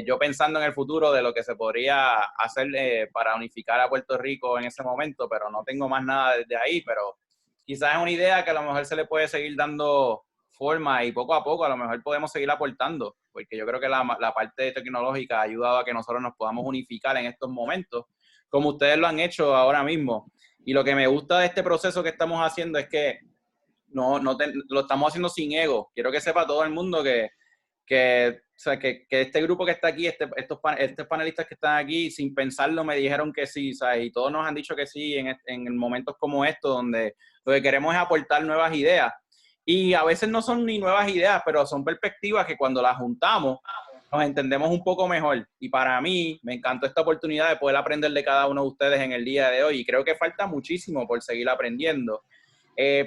Yo pensando en el futuro de lo que se podría hacer para unificar a Puerto Rico en ese momento, pero no tengo más nada desde ahí. Pero quizás es una idea que a lo mejor se le puede seguir dando forma y poco a poco a lo mejor podemos seguir aportando, porque yo creo que la parte tecnológica ha ayudado a que nosotros nos podamos unificar en estos momentos, como ustedes lo han hecho ahora mismo. Y lo que me gusta de este proceso que estamos haciendo es que lo estamos haciendo sin ego. Quiero que sepa todo el mundo que este grupo que está aquí, estos panelistas que están aquí, sin pensarlo me dijeron que sí, ¿sabes? Y todos nos han dicho que sí en momentos como estos, donde lo que queremos es aportar nuevas ideas. Y a veces no son ni nuevas ideas, pero son perspectivas que cuando las juntamos nos entendemos un poco mejor. Y para mí me encantó esta oportunidad de poder aprender de cada uno de ustedes en el día de hoy. Y creo que falta muchísimo por seguir aprendiendo.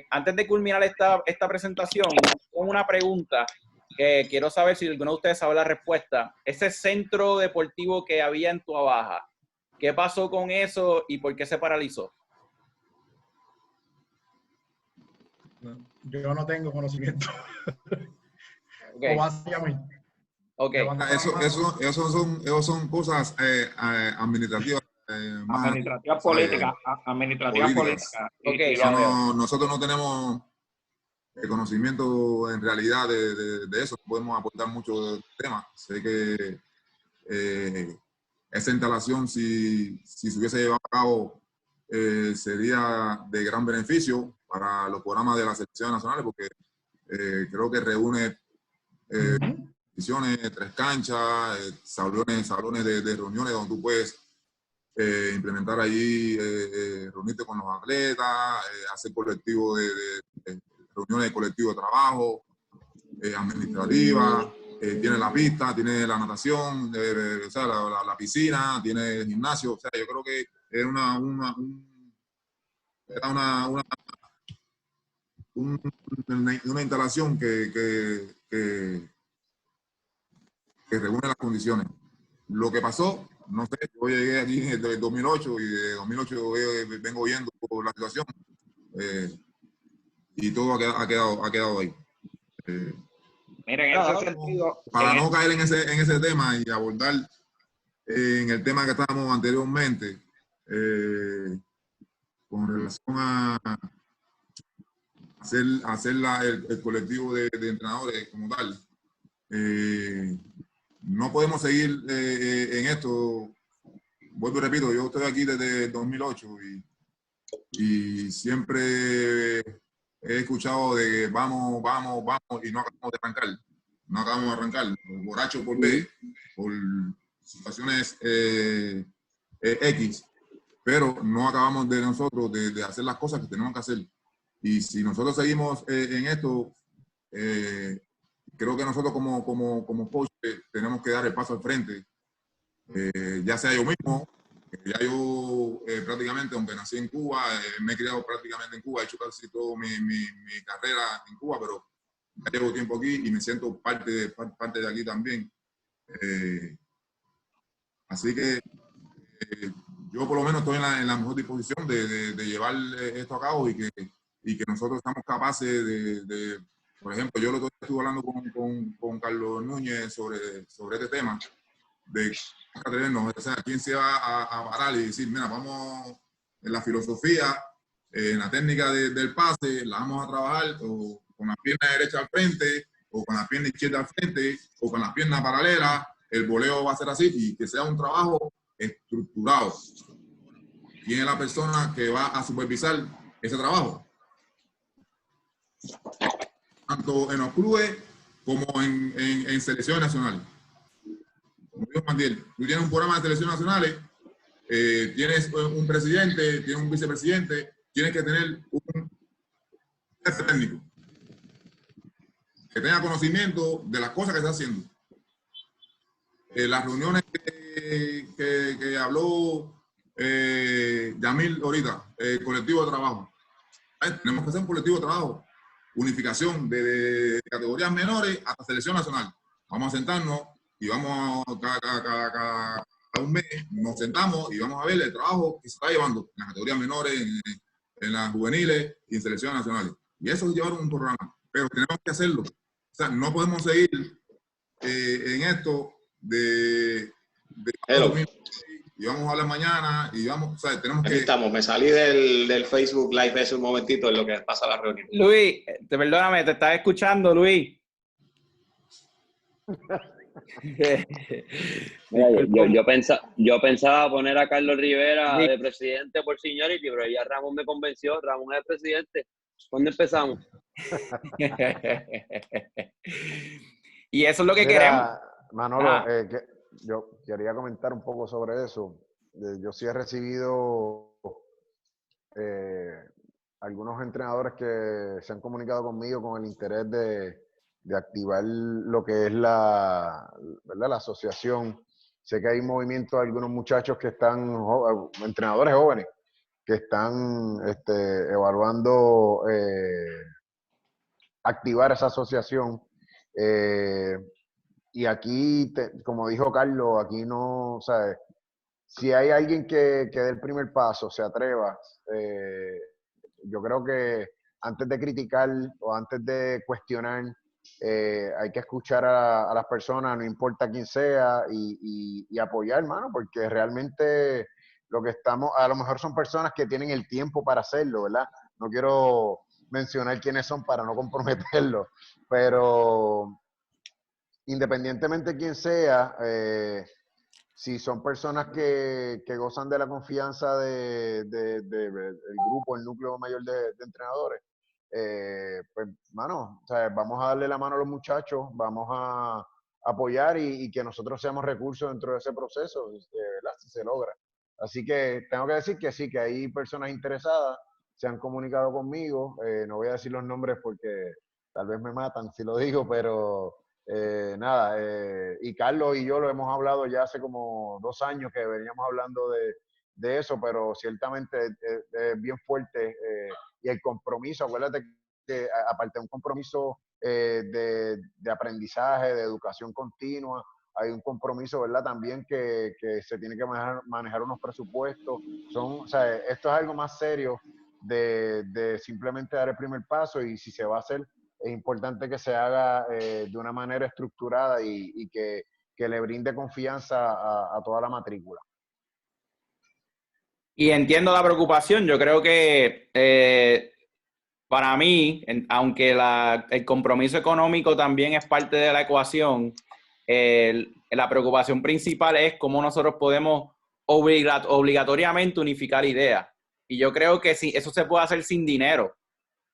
Antes de culminar esta presentación, tengo una pregunta que quiero saber si alguno de ustedes sabe la respuesta. Ese centro deportivo que había en Tuabaja, ¿qué pasó con eso y por qué se paralizó? Yo no tengo conocimiento. Okay. Okay. Eso son cosas administrativas. Administrativas políticas. Administrativas políticas. Okay. Nosotros no tenemos conocimiento en realidad de eso. Podemos aportar mucho del tema. Sé que esa instalación, si se hubiese llevado a cabo, sería de gran beneficio para los programas de las selecciones nacionales, porque creo que reúne visiones, 3 canchas, salones de reuniones donde tú puedes implementar allí, reunirte con los atletas, hacer colectivos reuniones de colectivo de trabajo, administrativa, tiene la pista, tiene la natación, o sea, la piscina, tiene el gimnasio. O sea, yo creo que es una instalación que reúne las condiciones. Lo que pasó, no sé, yo llegué aquí en el 2008 y de 2008 vengo viendo la situación y todo ha quedado ahí. Miren, en ese sentido, para no caer en ese tema y abordar en el tema que estábamos anteriormente, con relación a hacer el colectivo de entrenadores como tal, no podemos seguir en esto. Vuelvo y repito, yo estoy aquí desde 2008 y siempre he escuchado de que vamos, y no acabamos de arrancar. No acabamos de arrancar. Borrachos por B, por situaciones X, pero no acabamos de nosotros de hacer las cosas que tenemos que hacer. Y si nosotros seguimos en esto, creo que nosotros como coach tenemos que dar el paso al frente. Ya sea yo mismo, ya yo prácticamente, aunque nací en Cuba, me he criado prácticamente en Cuba, he hecho casi toda mi carrera en Cuba, pero ya llevo tiempo aquí y me siento parte de aquí también. Así que yo por lo menos estoy en la mejor disposición de llevar esto a cabo y que nosotros estamos capaces de por ejemplo, yo lo estuve hablando con Carlos Núñez sobre este tema, de atrevernos, o sea, quién se va a parar y decir, mira, vamos en la filosofía, en la técnica del pase, la vamos a trabajar o con la pierna derecha al frente, o con la pierna izquierda al frente, o con las piernas paralelas, el voleo va a ser así, y que sea un trabajo estructurado. ¿Quién es la persona que va a supervisar ese trabajo? Tanto en los clubes como en selecciones nacionales. Como dijo Mandiel, tú tienes un programa de selecciones nacionales, tienes un presidente, tienes un vicepresidente, tienes que tener un jefe técnico que tenga conocimiento de las cosas que está haciendo. Las reuniones que habló Yamil ahorita, colectivo de trabajo. Tenemos que hacer un colectivo de trabajo, unificación de categorías menores hasta selección nacional. Vamos a sentarnos y vamos cada un mes, nos sentamos y vamos a ver el trabajo que se está llevando en las categorías menores, en las juveniles y en selecciones nacionales. Y eso es llevar un programa, pero tenemos que hacerlo. O sea, no podemos seguir en esto de y vamos a hablar mañana y vamos, o sea, tenemos Aquí que... estamos, me salí del Facebook Live ese un momentito en lo que pasa la reunión. Luis, perdóname, te estás escuchando, Luis. Mira, yo pensaba poner a Carlos Rivera de presidente por seniority, pero ya Ramón me convenció. Ramón es el presidente. ¿Cuándo empezamos? Y eso es lo que Mira, queremos. Manolo, yo quería comentar un poco sobre eso. Yo sí he recibido algunos entrenadores que se han comunicado conmigo con el interés de activar lo que es ¿verdad? La asociación. Sé que hay movimiento de algunos muchachos que están, entrenadores jóvenes, que están evaluando activar esa asociación. Y aquí, como dijo Carlos, aquí no, o sea, si hay alguien que dé el primer paso, se atreva, yo creo que antes de criticar o antes de cuestionar, hay que escuchar a las personas, no importa quién sea, y apoyar, hermano, porque realmente lo que estamos, a lo mejor son personas que tienen el tiempo para hacerlo, ¿verdad? No quiero mencionar quiénes son para no comprometerlos, pero independientemente de quién sea, si son personas que gozan de la confianza del grupo, el núcleo mayor de entrenadores, pues, mano, o sea, vamos a darle la mano a los muchachos, vamos a apoyar y que nosotros seamos recursos dentro de ese proceso, ¿verdad? Si se logra. Así que tengo que decir que sí, que hay personas interesadas, se han comunicado conmigo, no voy a decir los nombres porque tal vez me matan si lo digo, pero... nada, y Carlos y yo lo hemos hablado ya hace como 2 años que veníamos hablando de eso, pero ciertamente es bien fuerte y el compromiso, acuérdate que aparte de un compromiso de aprendizaje, de educación continua, hay un compromiso, ¿verdad? También que se tiene que manejar unos presupuestos. O sea, esto es algo más serio de simplemente dar el primer paso y si se va a hacer, es importante que se haga de una manera estructurada y que le brinde confianza a toda la matrícula. Y entiendo la preocupación. Yo creo que para mí, aunque el compromiso económico también es parte de la ecuación, la preocupación principal es cómo nosotros podemos obligatoriamente unificar ideas. Y yo creo que sí, eso se puede hacer sin dinero.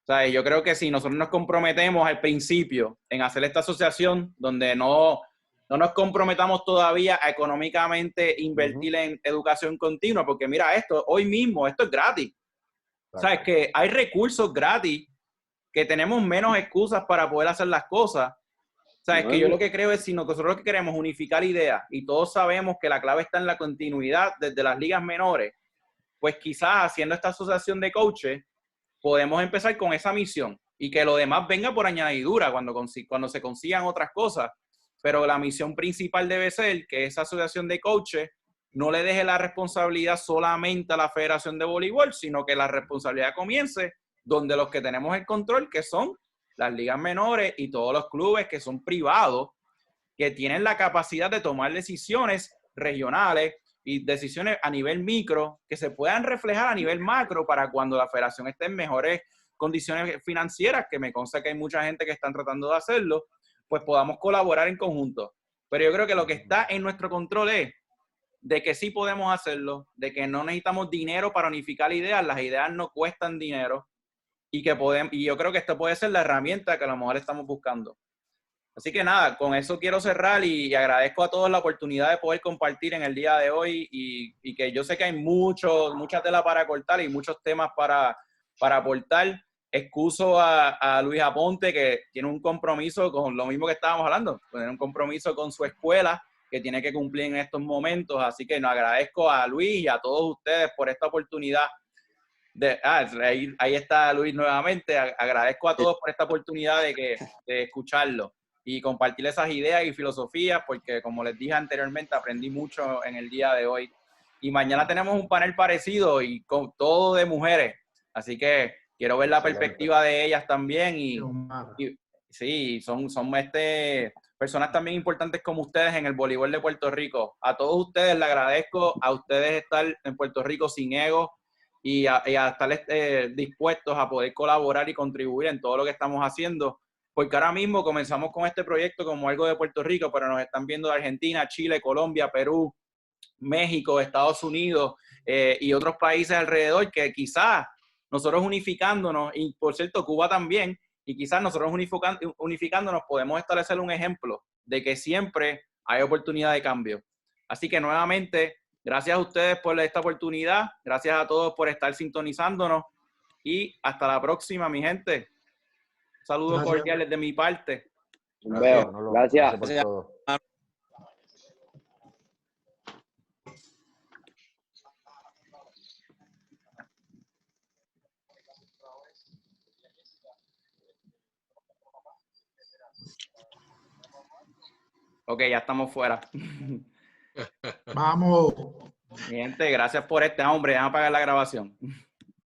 O sea, yo creo que si nosotros nos comprometemos al principio en hacer esta asociación, donde no nos comprometamos todavía a económicamente invertir en educación continua, porque mira esto, hoy mismo, esto es gratis. O sea, es que hay recursos gratis, que tenemos menos excusas para poder hacer las cosas. O sea, es que yo lo que creo es, si nosotros lo que queremos es unificar ideas, y todos sabemos que la clave está en la continuidad desde las ligas menores, pues quizás haciendo esta asociación de coaches, podemos empezar con esa misión y que lo demás venga por añadidura cuando se consigan otras cosas. Pero la misión principal debe ser que esa asociación de coaches no le deje la responsabilidad solamente a la Federación de Voleibol, sino que la responsabilidad comience donde los que tenemos el control, que son las ligas menores y todos los clubes que son privados, que tienen la capacidad de tomar decisiones regionales y decisiones a nivel micro que se puedan reflejar a nivel macro para cuando la federación esté en mejores condiciones financieras, que me consta que hay mucha gente que están tratando de hacerlo, pues podamos colaborar en conjunto. Pero yo creo que lo que está en nuestro control es de que sí podemos hacerlo, de que no necesitamos dinero para unificar ideas, las ideas no cuestan dinero, y yo creo que esto puede ser la herramienta que a lo mejor estamos buscando. Así que nada, con eso quiero cerrar y agradezco a todos la oportunidad de poder compartir en el día de hoy y que yo sé que hay mucha tela para cortar y muchos temas para aportar. Excuso a Luis Aponte, que tiene un compromiso con lo mismo que estábamos hablando, tiene un compromiso con su escuela que tiene que cumplir en estos momentos. Así que nos agradezco a Luis y a todos ustedes por esta oportunidad. Ahí está Luis nuevamente. Agradezco a todos por esta oportunidad de escucharlo y compartir esas ideas y filosofías, porque como les dije anteriormente, aprendí mucho en el día de hoy. Y mañana tenemos un panel parecido y con todo de mujeres. Así que quiero ver la perspectiva de ellas también. Y sí, son personas también importantes como ustedes en el voleibol de Puerto Rico. A todos ustedes les agradezco, a ustedes estar en Puerto Rico sin ego y a estar dispuestos a poder colaborar y contribuir en todo lo que estamos haciendo. Porque ahora mismo comenzamos con este proyecto como algo de Puerto Rico, pero nos están viendo de Argentina, Chile, Colombia, Perú, México, Estados Unidos y otros países alrededor, que quizás nosotros unificándonos, y por cierto Cuba también, y quizás nosotros unificándonos podemos establecer un ejemplo de que siempre hay oportunidad de cambio. Así que nuevamente, gracias a ustedes por esta oportunidad, gracias a todos por estar sintonizándonos y hasta la próxima, mi gente. Saludos cordiales de mi parte. Gracias. Por todo. Ok, ya estamos fuera. Vamos. Mi gente, gracias por hombre. Déjame apagar la grabación.